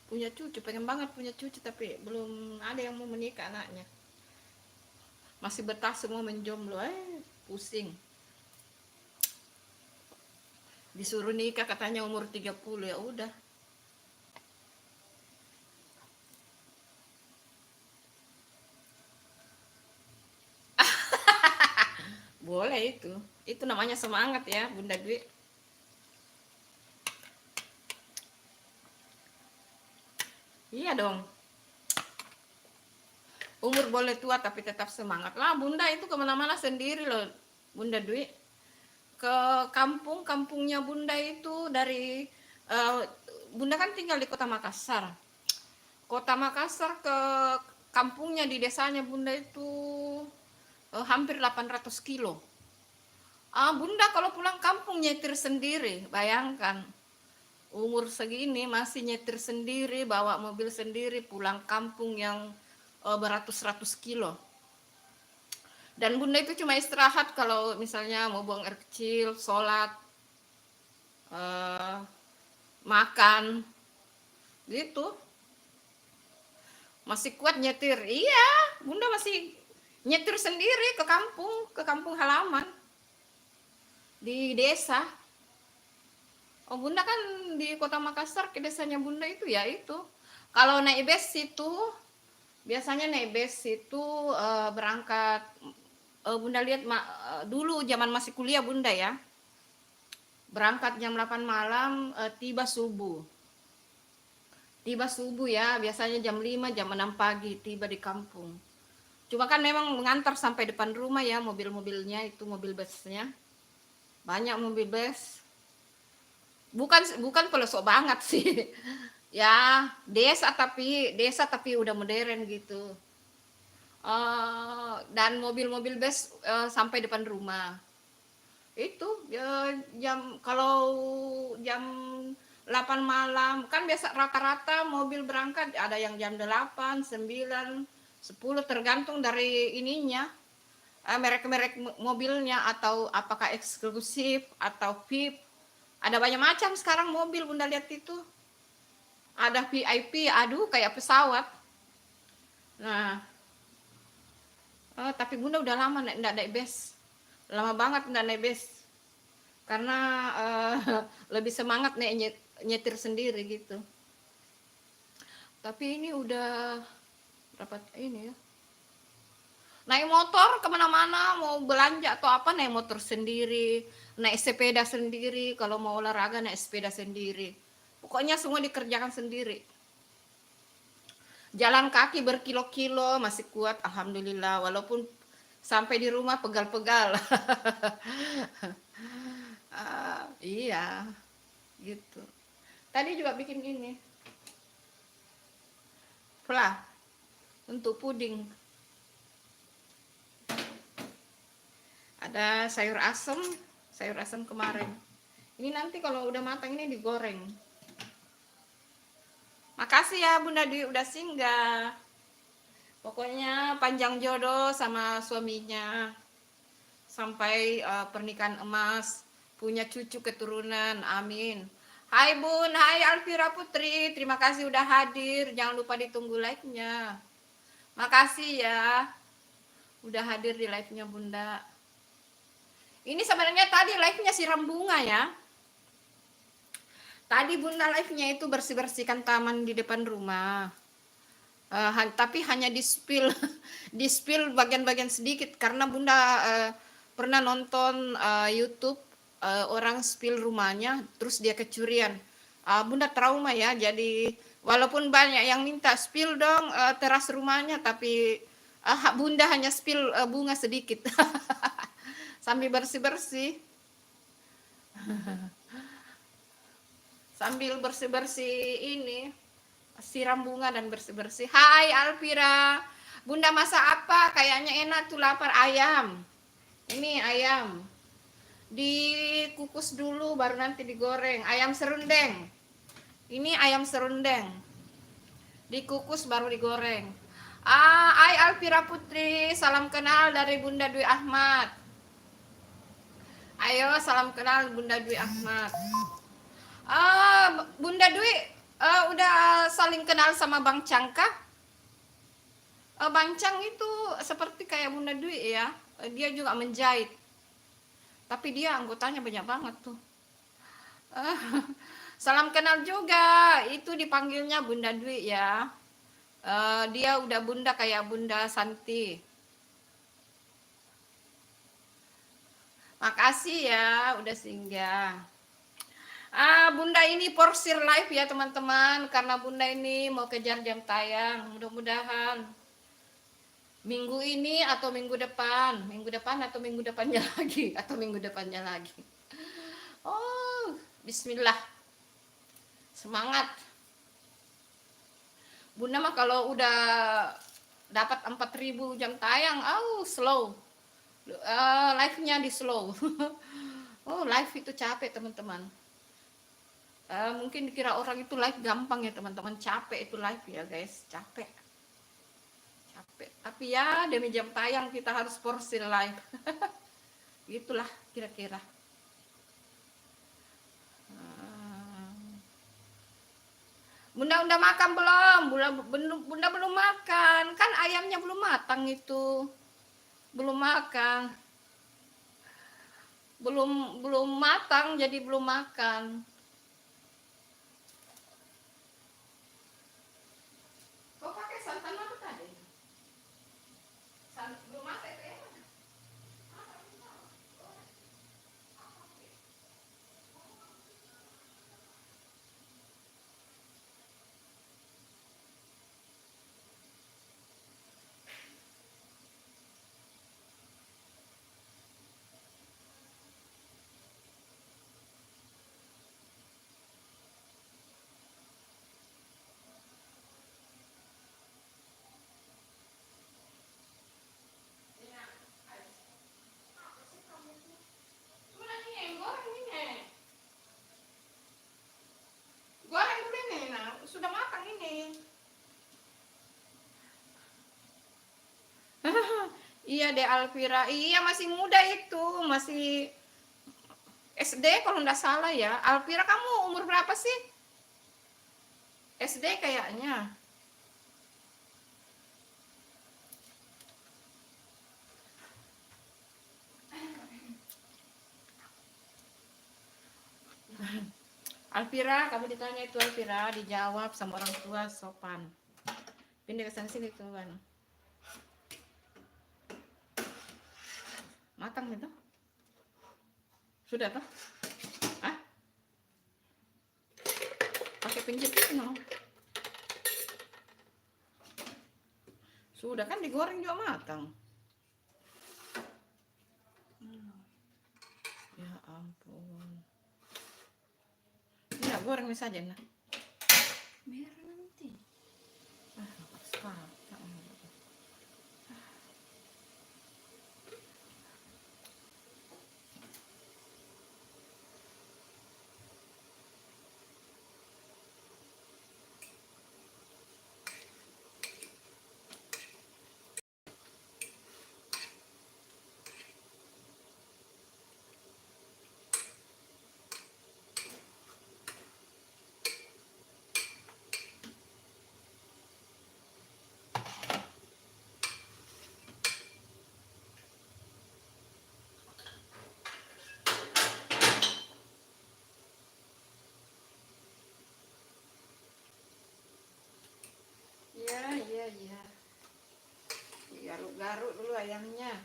punya cucu, pengen banget punya cucu tapi belum ada yang mau menikah anaknya. Masih betah semua menjomblo, pusing. Disuruh nikah katanya umur 30, ya udah. Boleh itu. Itu namanya semangat ya, Bunda Dwi. Iya dong. Umur boleh tua tapi tetap semangat lah. Bunda itu kemana-mana sendiri loh, Bunda Dwi. Ke kampungnya Bunda itu dari Bunda kan tinggal di Kota Makassar. Kota Makassar ke kampungnya di desanya Bunda itu hampir 800 kilo. Bunda kalau pulang kampung nyetir sendiri, bayangkan. Umur segini masih nyetir sendiri, bawa mobil sendiri, pulang kampung yang beratus-ratus kilo. Dan Bunda itu cuma istirahat kalau misalnya mau buang air kecil, sholat, makan, gitu. Masih kuat nyetir. Iya, Bunda masih nyetir sendiri ke kampung halaman. Di desa. Bunda kan di Kota Makassar, ke desanya Bunda itu ya itu. Kalau naik bus itu, biasanya naik bus itu berangkat, Bunda lihat dulu zaman masih kuliah Bunda ya. Berangkat jam 8 malam, tiba subuh. Tiba subuh ya, biasanya jam 5, jam 6 pagi tiba di kampung. Cuma kan memang mengantar sampai depan rumah ya mobil-mobilnya itu, mobil busnya. Banyak mobil bus. Bukan pelosok banget sih. Ya, desa tapi udah modern gitu. Dan mobil-mobil bus sampai depan rumah. Itu kalau jam 8 malam kan biasa rata-rata mobil berangkat, ada yang jam 8, 9, 10 tergantung dari ininya, merek-merek mobilnya, atau apakah eksklusif atau VIP. Ada banyak macam sekarang mobil, Bunda lihat itu. Ada VIP, aduh kayak pesawat. Nah, tapi Bunda udah lama enggak naik bus. Lama banget enggak naik bus. Karena lebih semangat nyetir sendiri gitu. Tapi ini udah berapa ini ya? Naik motor kemana-mana, mau belanja atau apa naik motor sendiri, naik sepeda sendiri, kalau mau olahraga naik sepeda sendiri. Pokoknya semua dikerjakan sendiri. Jalan kaki berkilo-kilo masih kuat, alhamdulillah, walaupun sampai di rumah pegal-pegal. Iya, gitu. Tadi juga bikin ini, plah, untuk puding. Ada sayur asem kemarin. Ini nanti kalau udah matang ini digoreng. Makasih ya Bunda Dwi udah singgah. Pokoknya panjang jodoh sama suaminya. Sampai pernikahan emas, punya cucu keturunan, amin. Hai Bun, hai Alvira Putri, terima kasih udah hadir. Jangan lupa ditunggu like-nya. Makasih ya udah hadir di live-nya Bunda. Ini sebenarnya tadi live-nya siram bunga ya. Tadi Bunda live-nya itu bersih-bersihkan taman di depan rumah. Tapi hanya di spill di spill bagian-bagian sedikit karena Bunda pernah nonton YouTube orang spill rumahnya terus dia kecurian. Bunda trauma ya, jadi walaupun banyak yang minta spill dong teras rumahnya, tapi Bunda hanya spill bunga sedikit. Sambil bersih-bersih. Sambil bersih-bersih ini, siram bunga dan bersih-bersih. Hai Alvira, Bunda masak apa? Kayaknya enak tuh, lapar. Ayam. Ini ayam. Dikukus dulu baru nanti digoreng. Ayam serundeng. Ini ayam serundeng. Dikukus baru digoreng. Hai Alvira Putri, salam kenal dari Bunda Dwi Ahmad. Ayo salam kenal Bunda Dwi Ahmad. Bunda Dwi udah saling kenal sama Bang Cangka. Bang Cang itu seperti kayak Bunda Dwi ya, dia juga menjahit, tapi dia anggotanya banyak banget tuh. Salam kenal juga, itu dipanggilnya Bunda Dwi ya. Dia udah Bunda kayak Bunda Santi. Makasih ya udah singgah. Bunda ini porsir live ya teman-teman, karena Bunda ini mau kejar jam tayang. Mudah-mudahan minggu ini atau minggu depan atau minggu depannya lagi, Oh, bismillah, semangat. Bunda mah kalau udah dapat 4.000 jam tayang, slow, live-nya di slow. Live itu capek teman-teman. Mungkin dikira orang itu live gampang ya teman-teman, capek itu live ya guys, capek. Tapi ya demi jam tayang kita harus porsir live. Gitulah kira-kira. Bunda udah makan belum? Bunda belum makan, kan ayamnya belum matang itu, belum makan, belum matang jadi belum makan. Kau pakai santan apa tadi? Belum masak ya? Iya deh Alvira, iya masih muda itu, masih SD kalau nggak salah ya. Alvira kamu umur berapa sih? SD kayaknya. Alvira, kamu ditanya itu Alvira, dijawab sama orang tua sopan. Pindah ke sana sini tuan. Matang itu? Sudah toh? Ah? Pakai penjepit no? Sudah kan digoreng juga matang. Ya ampun. Ya goreng saja nah. Merah nanti. Sekarang. Iya, iya, iya. Garuk-garuk dulu ayamnya.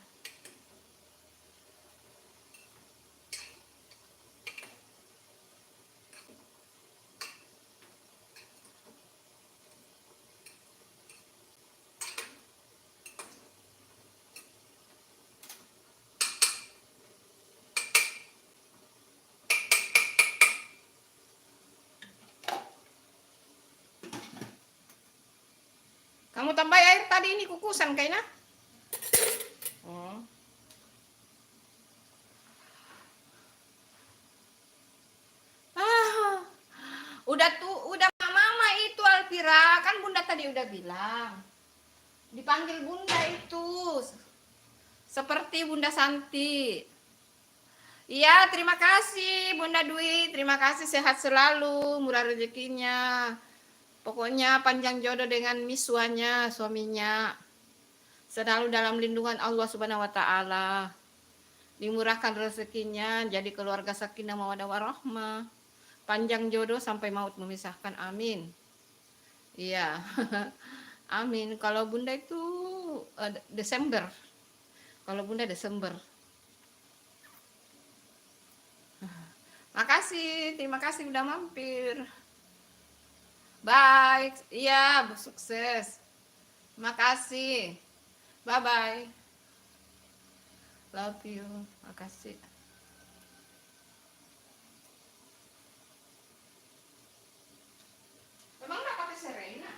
Kamu tambah air tadi ini kukusan kayaknya. Oh. Ah, udah mama itu Alvira, kan Bunda tadi udah bilang. Dipanggil Bunda itu. Seperti Bunda Santi. Iya, terima kasih Bunda Dwi, terima kasih sehat selalu, murah rezekinya. Pokoknya panjang jodoh dengan miswanya, suaminya. Selalu dalam lindungan Allah Subhanahu wa taala. Dimurahkan rezekinya, jadi keluarga sakinah mawaddah warahmah. Panjang jodoh sampai maut memisahkan. Amin. Iya. Amin. Kalau Bunda itu Desember. Kalau Bunda Desember. Makasih, terima kasih udah mampir. Bye. Iya, sukses. Makasih. Bye bye. Love you. Makasih. Emang nggak pakai Serena?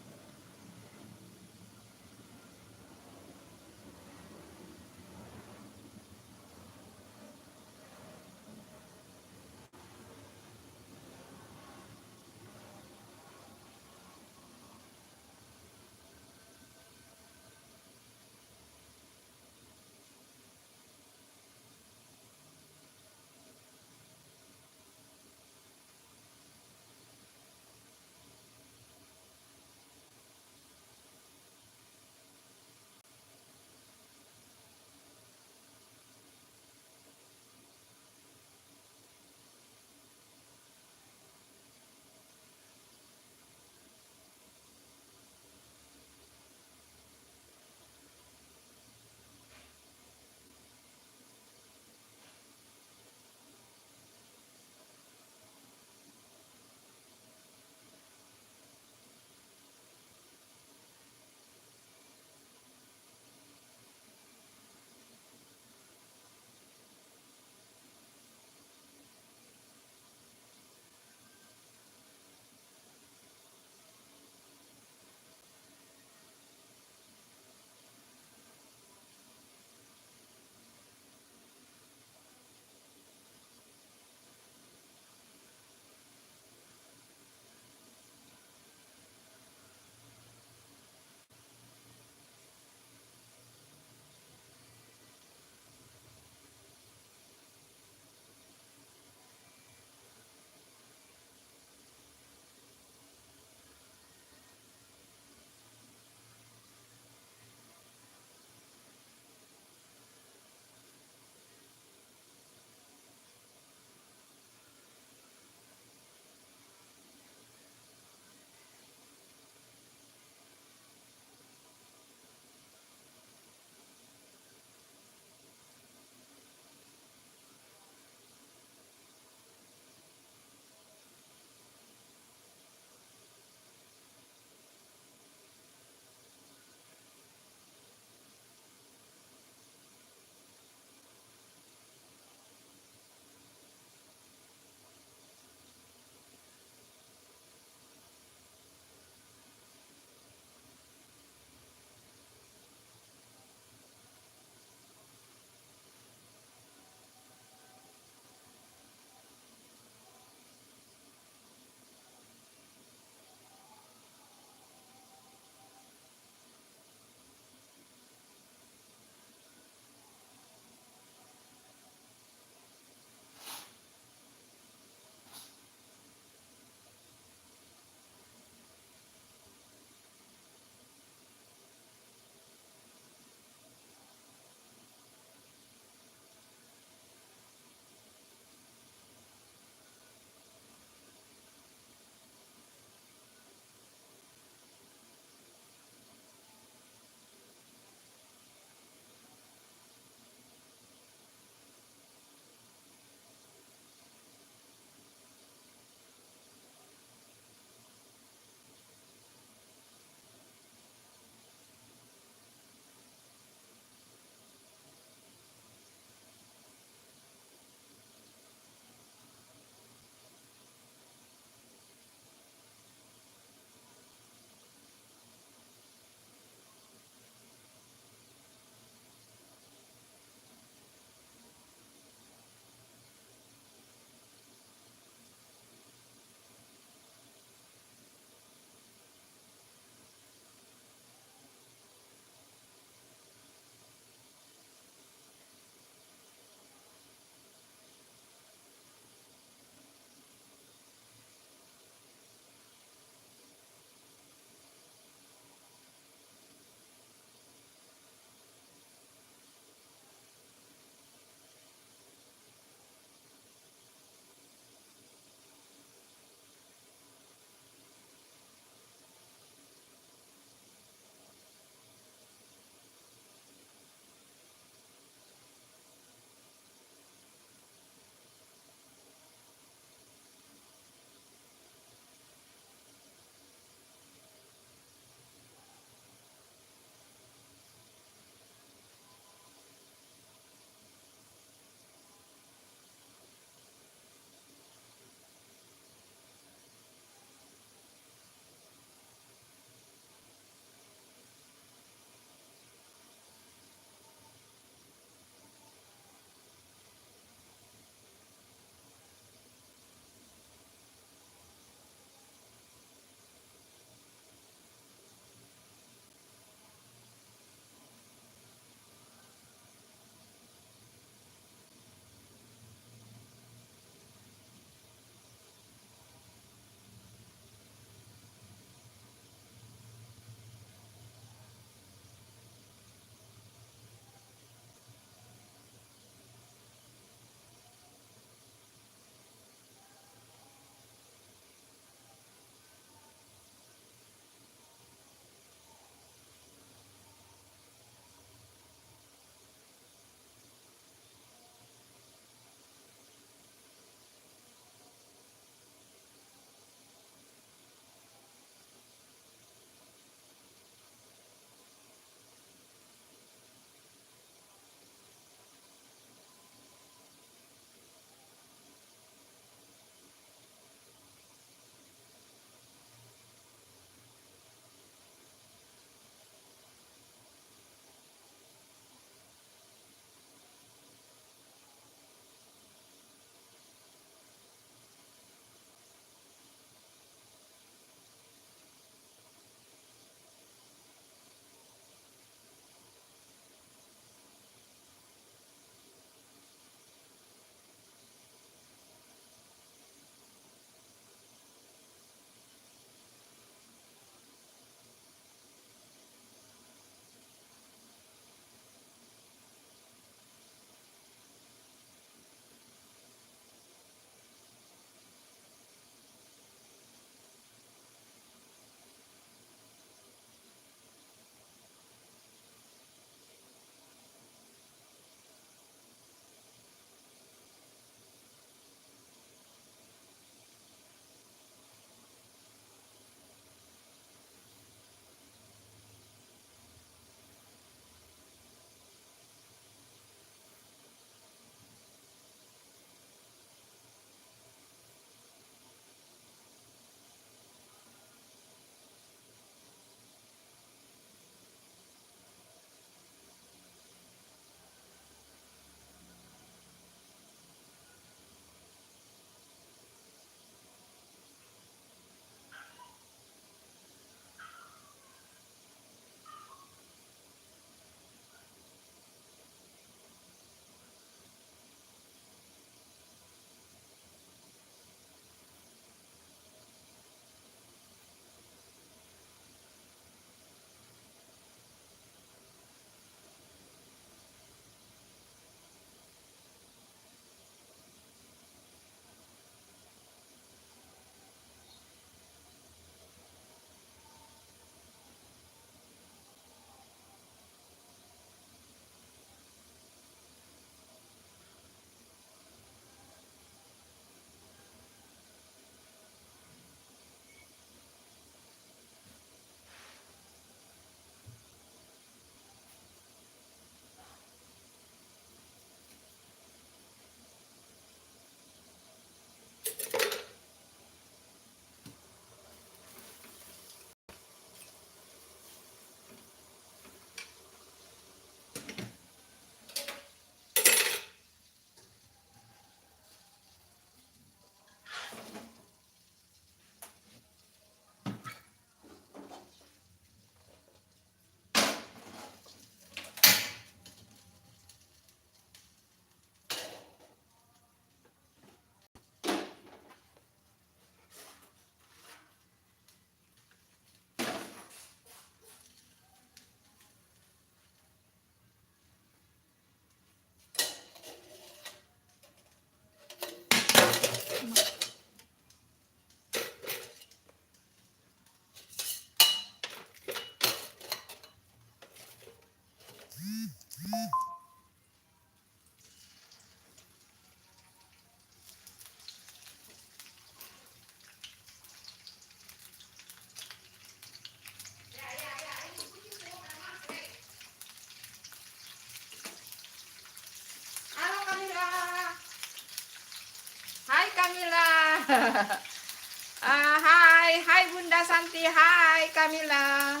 Hai Bunda Santi, hai Kamila.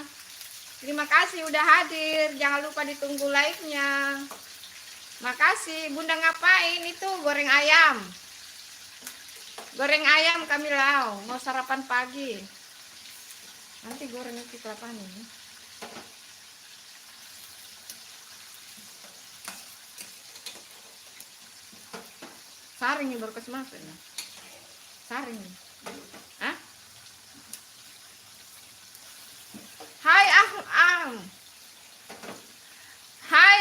Terima kasih udah hadir. Jangan lupa ditunggu like-nya. Makasih. Bunda ngapain itu? Goreng ayam. Goreng ayam Kamila. Mau sarapan pagi. Nanti goreng nanti kelapa ini. Saring nih baru kesemasin. Saring. Hah? Hai Hai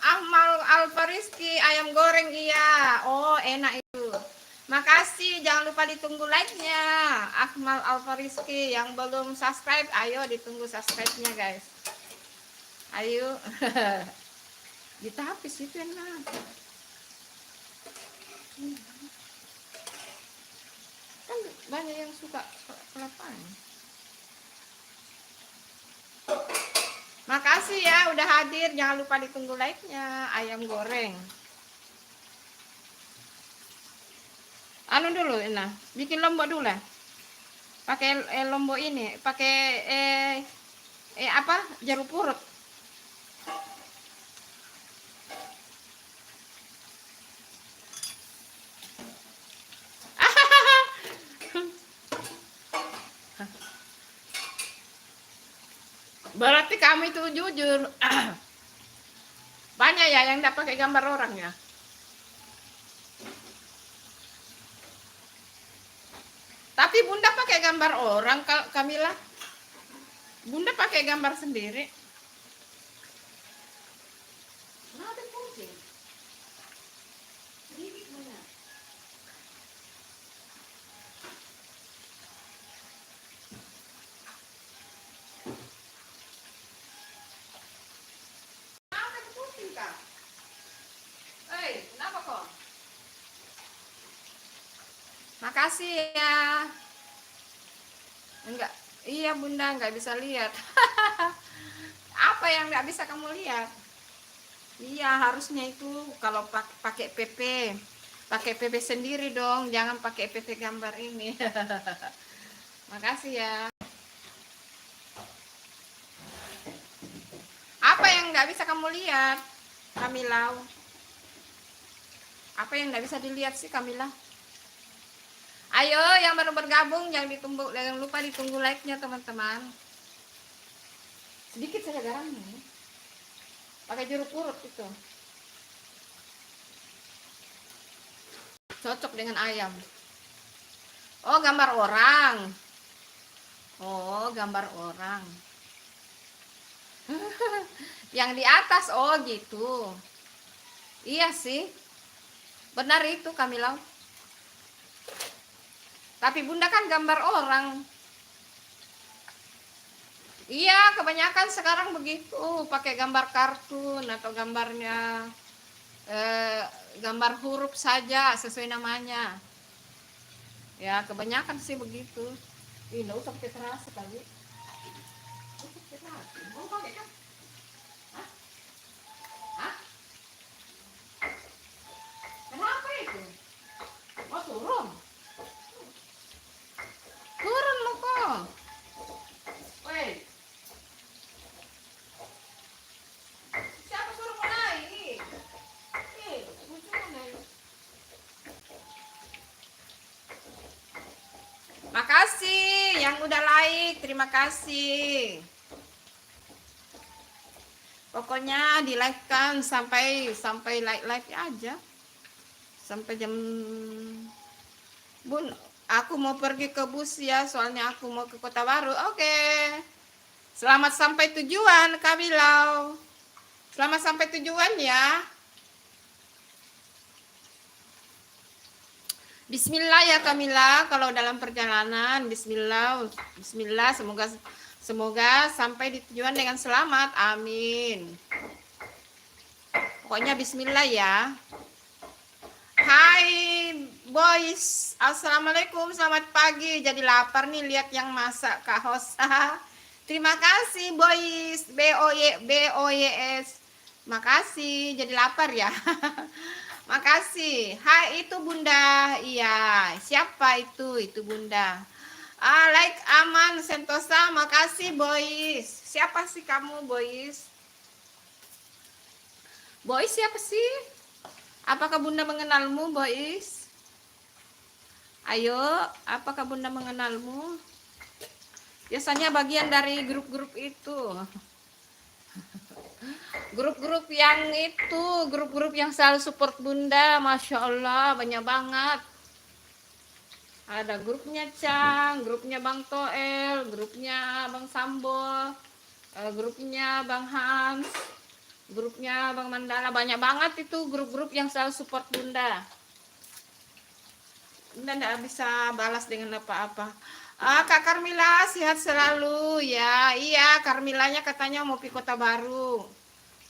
Ahmal Alfariski, ayam goreng iya. Oh, enak itu. Makasih, jangan lupa ditunggu like-nya. Ahmal Alfariski yang belum subscribe, ayo ditunggu subscribe-nya, guys. Ayo. Ditapis itu enak. Kan banyak yang suka kelapa. Makasih ya udah hadir, jangan lupa ditunggu like-nya. Ayam goreng. Anu dulu, nah, bikin lombok dulu lah. Pakai lombok ini, pakai apa? Jeruk purut. Berarti kami itu jujur. Banyak ya yang dapat pakai gambar orang ya. Tapi Bunda pakai gambar orang, Kamila. Bunda pakai gambar sendiri. Nah, ada kucing. Gigit mana? Ada kucing kak. Kenapa kok? Makasih ya. Enggak, iya Bunda nggak bisa lihat. Apa yang nggak bisa kamu lihat? Iya harusnya itu kalau pakai PP sendiri dong, jangan pakai PP gambar ini. Makasih ya. Apa yang nggak bisa kamu lihat, Kamila? Apa yang nggak bisa dilihat sih, Kamila? Ayo yang baru bergabung jangan lupa ditunggu like-nya teman-teman. Sedikit saja garamnya. Pakai jeruk purut itu. Cocok dengan ayam. Oh, gambar orang. Oh, gambar orang. Yang di atas, oh gitu. Iya sih. Benar itu Kamila. Tapi Bunda kan gambar orang. Iya, kebanyakan sekarang begitu, pakai gambar kartun atau gambarnya gambar huruf saja sesuai namanya. Ya, kebanyakan sih begitu. Ini enggak usah pakai terasi kali. Mau pakai kan? Hah? Hah? Kenapa itu? Mau turun? Turun lo kok. Woi. Siapa suruh mau naik? Lucu naik. Makasih yang udah like, terima kasih. Pokoknya di like kan sampai like aja. Sampai jam Bun, aku mau pergi ke bus ya, soalnya aku mau ke Kota Baru. Oke. Selamat sampai tujuan, Kamila. Selamat sampai tujuan ya. Bismillah ya Kamila, kalau dalam perjalanan Bismillah, semoga sampai di tujuan dengan selamat. Amin. Pokoknya Bismillah ya. Hai boys, assalamualaikum, selamat pagi. Jadi lapar nih lihat yang masak Kak Hosa. Terima kasih boys, BOYS. Makasih, jadi lapar ya. Makasih. Hai, itu Bunda. Iya, siapa itu? Itu Bunda. Like Aman Sentosa, makasih Boys. Siapa sih kamu, Boys? Boys siapa sih? Apakah Bunda mengenalmu, Boys? Ayo, apakah Bunda mengenalmu? Biasanya bagian dari grup-grup itu. Grup-grup yang itu, grup-grup yang selalu support Bunda. Masya Allah, banyak banget. Ada grupnya Cang, grupnya Bang Toel, grupnya Bang Sambo, grupnya Bang Hans, grupnya Bang Mandala. Banyak banget itu grup-grup yang selalu support Bunda. Bunda tidak bisa balas dengan apa-apa. Kak Carmila sehat selalu ya. Iya, Carmilanya katanya mau pergi kota baru.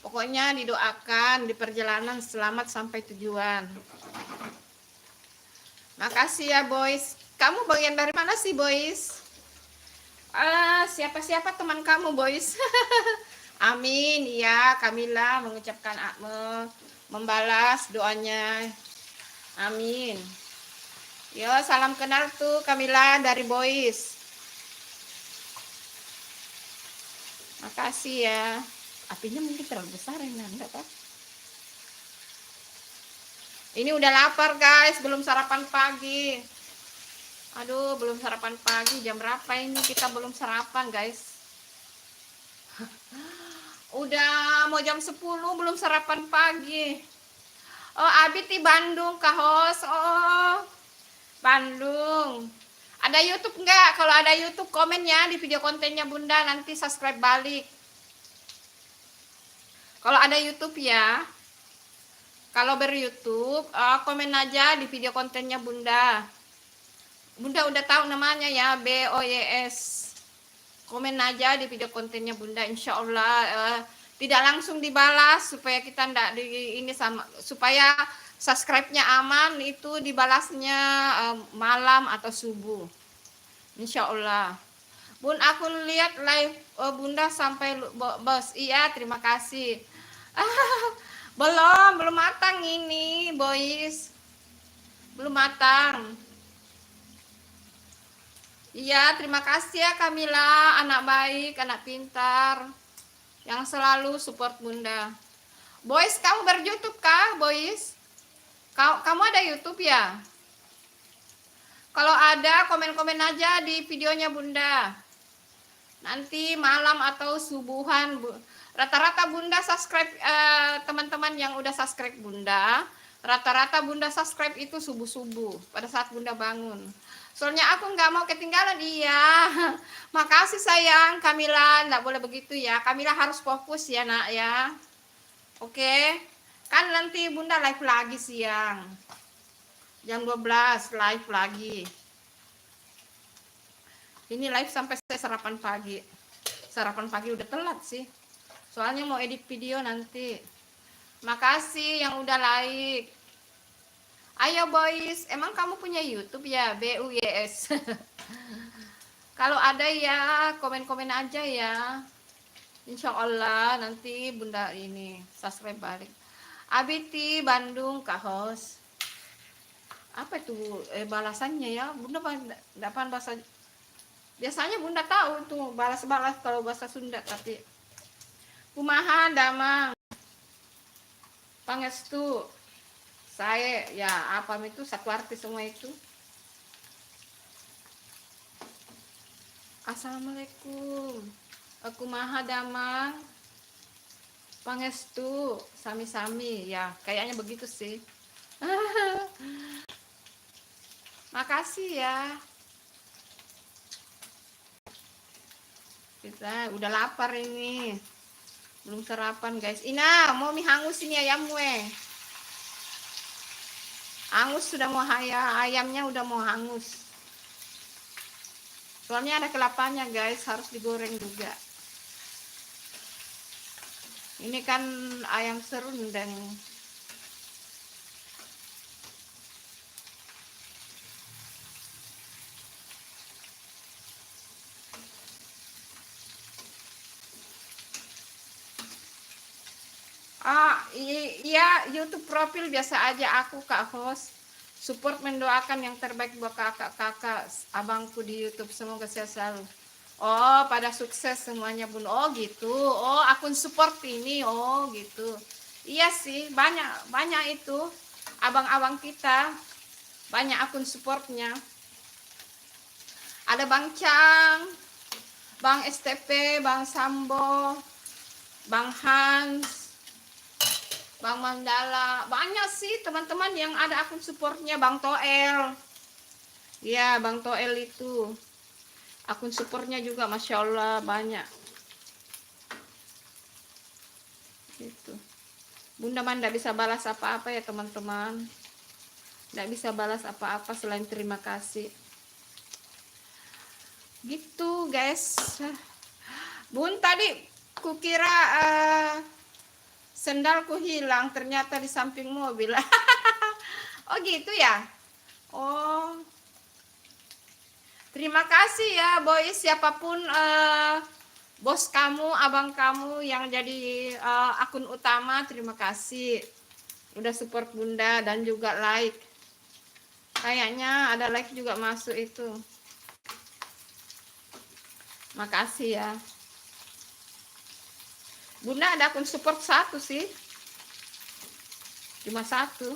Pokoknya didoakan di perjalanan selamat sampai tujuan. Makasih ya, Boys. Kamu bagian dari mana sih, Boys? Siapa-siapa teman kamu, Boys? Amin. Ya, Kamila mengucapkan membalas doanya. Amin. Yo, salam kenal tuh Kamila dari Boys. Makasih ya. Apinya mungkin terlalu besar ya, enggak tahu. Ini udah lapar guys, belum sarapan pagi. Aduh, belum sarapan pagi. Jam berapa ini kita belum sarapan guys? Udah mau jam 10 belum sarapan pagi. Oh, Abi di Bandung, Kak Hos. Oh, Bandung. Ada YouTube enggak? Kalau ada YouTube komen ya di video kontennya Bunda, nanti subscribe balik. Kalau ada YouTube ya. Kalau ber-YouTube, komen aja di video kontennya Bunda. Bunda udah tahu namanya ya, BOYS. Komen aja di video kontennya Bunda, insya Allah tidak langsung dibalas supaya kita ndak di ini sama, supaya subscribe-nya aman, itu dibalasnya malam atau subuh. Insya Allah. Bun, aku lihat live Bunda sampai bos. Iya, terima kasih. Belum matang ini, boys. Belum matang. Iya, terima kasih ya Kamila, anak baik, anak pintar, yang selalu support Bunda. Boys, kamu ber-YouTube kah, boys? Kamu ada YouTube ya? Kalau ada, komen-komen aja di videonya Bunda. Nanti malam atau subuhan, rata-rata Bunda subscribe, teman-teman yang udah subscribe Bunda, rata-rata Bunda subscribe itu subuh-subuh pada saat Bunda bangun. Soalnya aku nggak mau ketinggalan. Iya. Makasih sayang Kamila, nggak boleh begitu ya. Kamila harus fokus ya nak ya. Oke. Kan nanti Bunda live lagi siang. Jam 12 live lagi. Ini live sampai saya sarapan pagi. Sarapan pagi udah telat sih. Soalnya mau edit video nanti. Makasih yang udah like. Ayo boys, emang kamu punya YouTube ya? BUYS. Kalau ada ya, komen-komen aja ya. Insya Allah nanti Bunda ini subscribe balik. Abiti Bandung Kak Hos. Apa itu balasannya ya? Bunda dapat bahasa. Biasanya Bunda tahu tuh balas-balas kalau bahasa Sunda, tapi kumaha damang pangestu. Saya ya apa itu satu arti semua itu. Assalamualaikum. Aku maha damang pangestu sami-sami ya, kayaknya begitu sih. Makasih ya. Kita udah lapar ini. Belum sarapan guys. Ina, mau mie hangus ini ayam gue. Hangus sudah mau ayamnya udah mau hangus. Soalnya ada kelapanya guys, harus digoreng juga. Ini kan ayam serundeng. Iya, YouTube profil biasa aja aku Kak Host. Support mendoakan yang terbaik buat kakak-kakak abangku di YouTube, semoga sehat selalu. Oh, pada sukses semuanya Bun. Oh gitu. Oh, akun support ini. Oh gitu. Iya sih, banyak banyak itu abang-abang kita, banyak akun supportnya. Ada Bang Chang, Bang STP, Bang Sambo, Bang Hans, Bang Mandala, banyak sih teman-teman yang ada akun supportnya. Bang Toel, ya Bang Toel itu akun supportnya juga, masya Allah banyak. Gitu. Bunda Manda bisa balas apa-apa ya teman-teman. Tidak bisa balas apa-apa selain terima kasih. Gitu guys. Bun, tadi kukira sendalku hilang, ternyata di samping mobil. Oh gitu ya. Oh, terima kasih ya boy, siapapun bos kamu, abang kamu yang jadi akun utama, terima kasih udah support Bunda dan juga like. Kayaknya ada like juga masuk itu. Makasih ya. Bunda ada akun support satu sih, cuma satu.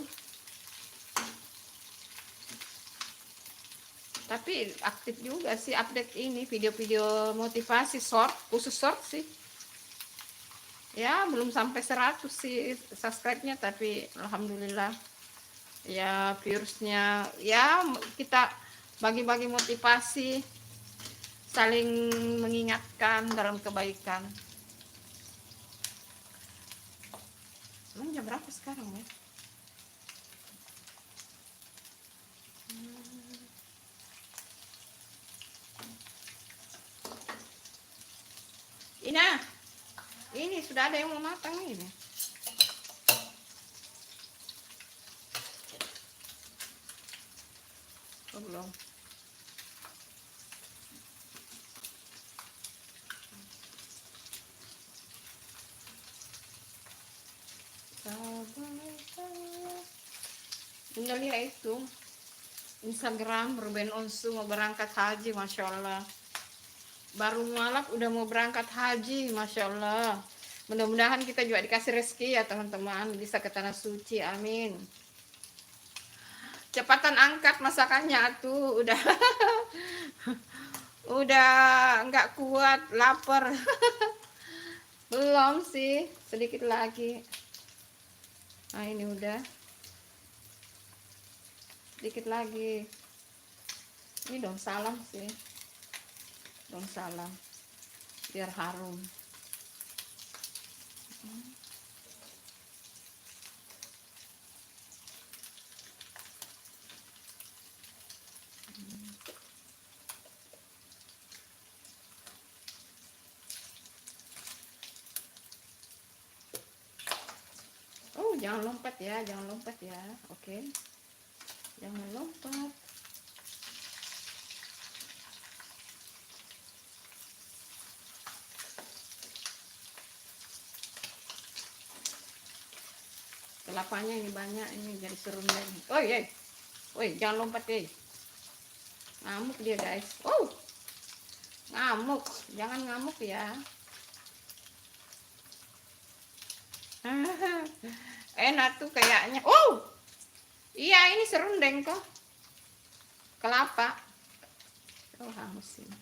Tapi aktif juga sih, update ini video-video motivasi short, khusus short sih. Ya belum sampai 100 sih subscribe-nya, tapi alhamdulillah ya viewersnya. Ya kita bagi-bagi motivasi, saling mengingatkan dalam kebaikan. Jam berapa sekarang ya? Ini sudah ada yang mau matang ini. Oh, belum. Bunda lihat itu Instagram Ruben Onsu mau berangkat haji, masya Allah. Baru mualaf udah mau berangkat haji, masya Allah. Mudah-mudahan kita juga dikasih rezeki ya teman-teman, bisa ke tanah suci, amin. Cepatan angkat masakannya tuh, udah nggak kuat, lapar. Belum sih, sedikit lagi. Nah ini udah sedikit lagi. Ini daun salam sih, daun salam biar harum. Oh jangan lompat ya, jangan lompat ya. Oke, jangan lompat. Kelapanya ini banyak, ini jadi serundeng. Oh iya, woi jangan lompat deh. Ngamuk dia guys. Oh ngamuk, jangan ngamuk ya. Enak tuh kayaknya. Oh iya, ini serundeng kok, kelapa. Oh hangus ini.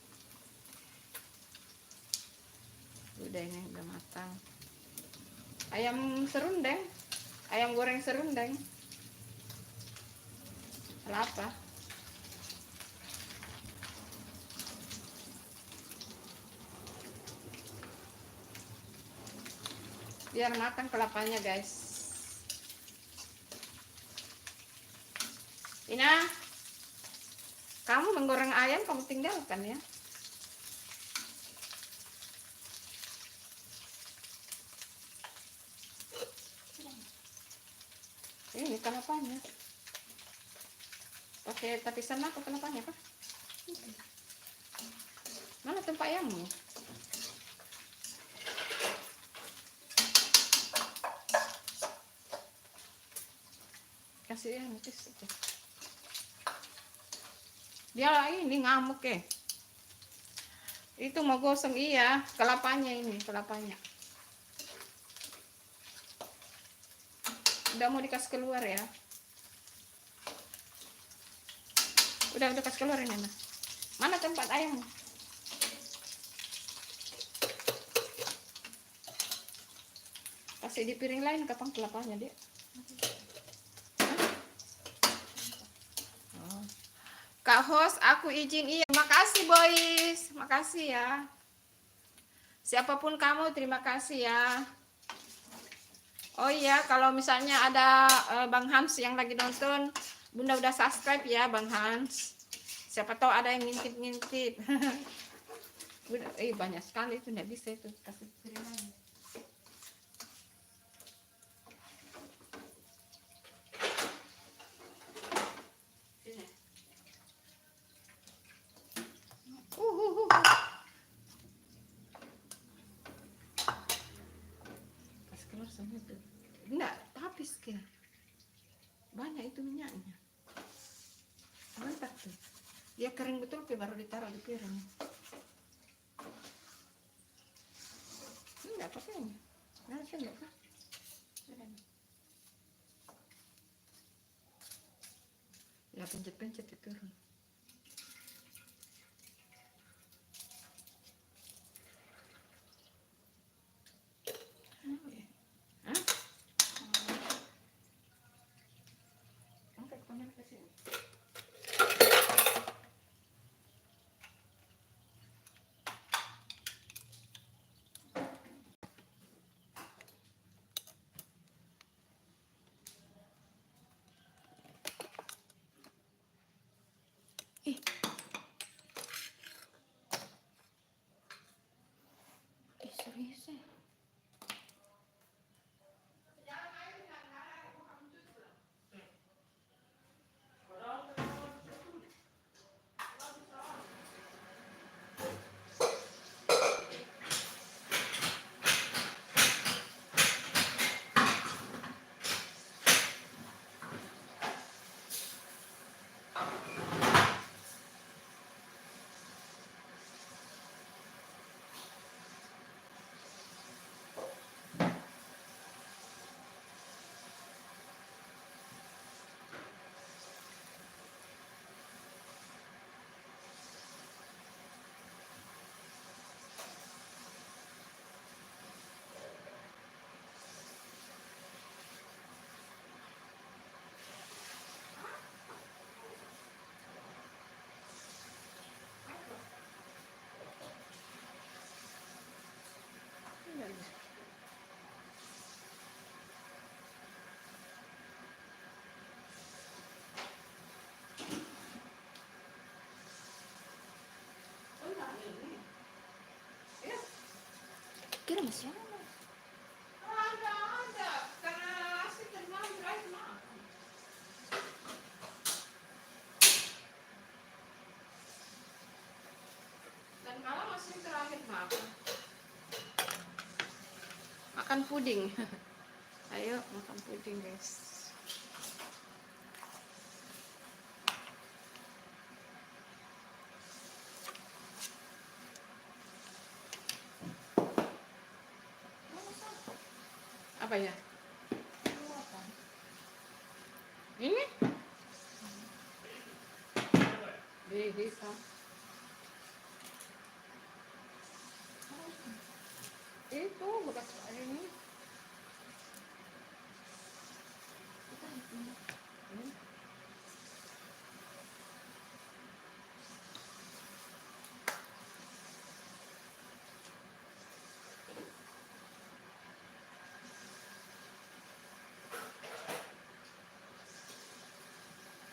Udah, ini udah matang. Ayam serundeng, ayam goreng serundeng, kelapa. Biar matang kelapanya guys. Ina, kamu menggoreng ayam kamu tinggalkan ya. Ini kelapanya. Pakai tapisan apa kelapanya kah? Mana tempat ayammu? dia notis aja. Dia ini ngamuk ya. Itu mau gosong, iya, kelapanya ini, kelapanya. Udah mau dikasih keluar ya. Udah kasih keluar ini, nah. Mana tempat ayam? Kasih di piring lain kapan kelapanya, Dek. Oh. Kak host, aku izin iya. Makasih, boys. Makasih ya. Siapapun kamu, terima kasih ya. Oh iya, kalau misalnya ada Bang Hans yang lagi nonton, Bunda udah subscribe ya, Bang Hans. Siapa tahu ada yang ngintip-ngintip. Banyak sekali itu, nggak bisa itu kasih piring lain. Pas keluar sama itu. Enggak, habis kira. Banyak itu minyaknya. Mantap tuh. Dia kering betul, baru ditaruh di piring. Enggak pakai ini. Nah, saya enggak kan. Ya pencet-pencet itu turun. Hah? Angkat tangan ke sini. Serius ya? Kira masih ada. Ada. Karena asli tadi malam terakhir makan. Dan malam masih terakhir makan. Makan puding. Ayo makan puding, guys. Apa ya? Ini? Bisa. Itu bekas ini.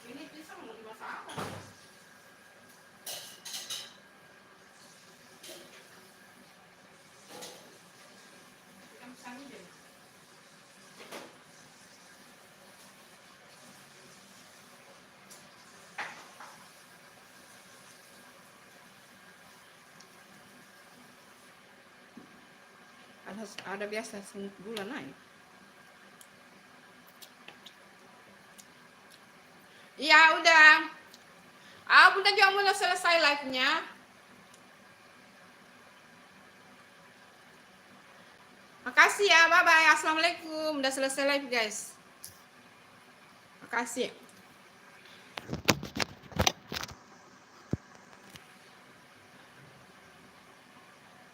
Ini pisang mau dimasak apa? Ikan pisang ini. Ada biasa gula naik. selesai live-nya. Makasih ya, bye-bye. Assalamualaikum. Udah selesai live, guys. Makasih.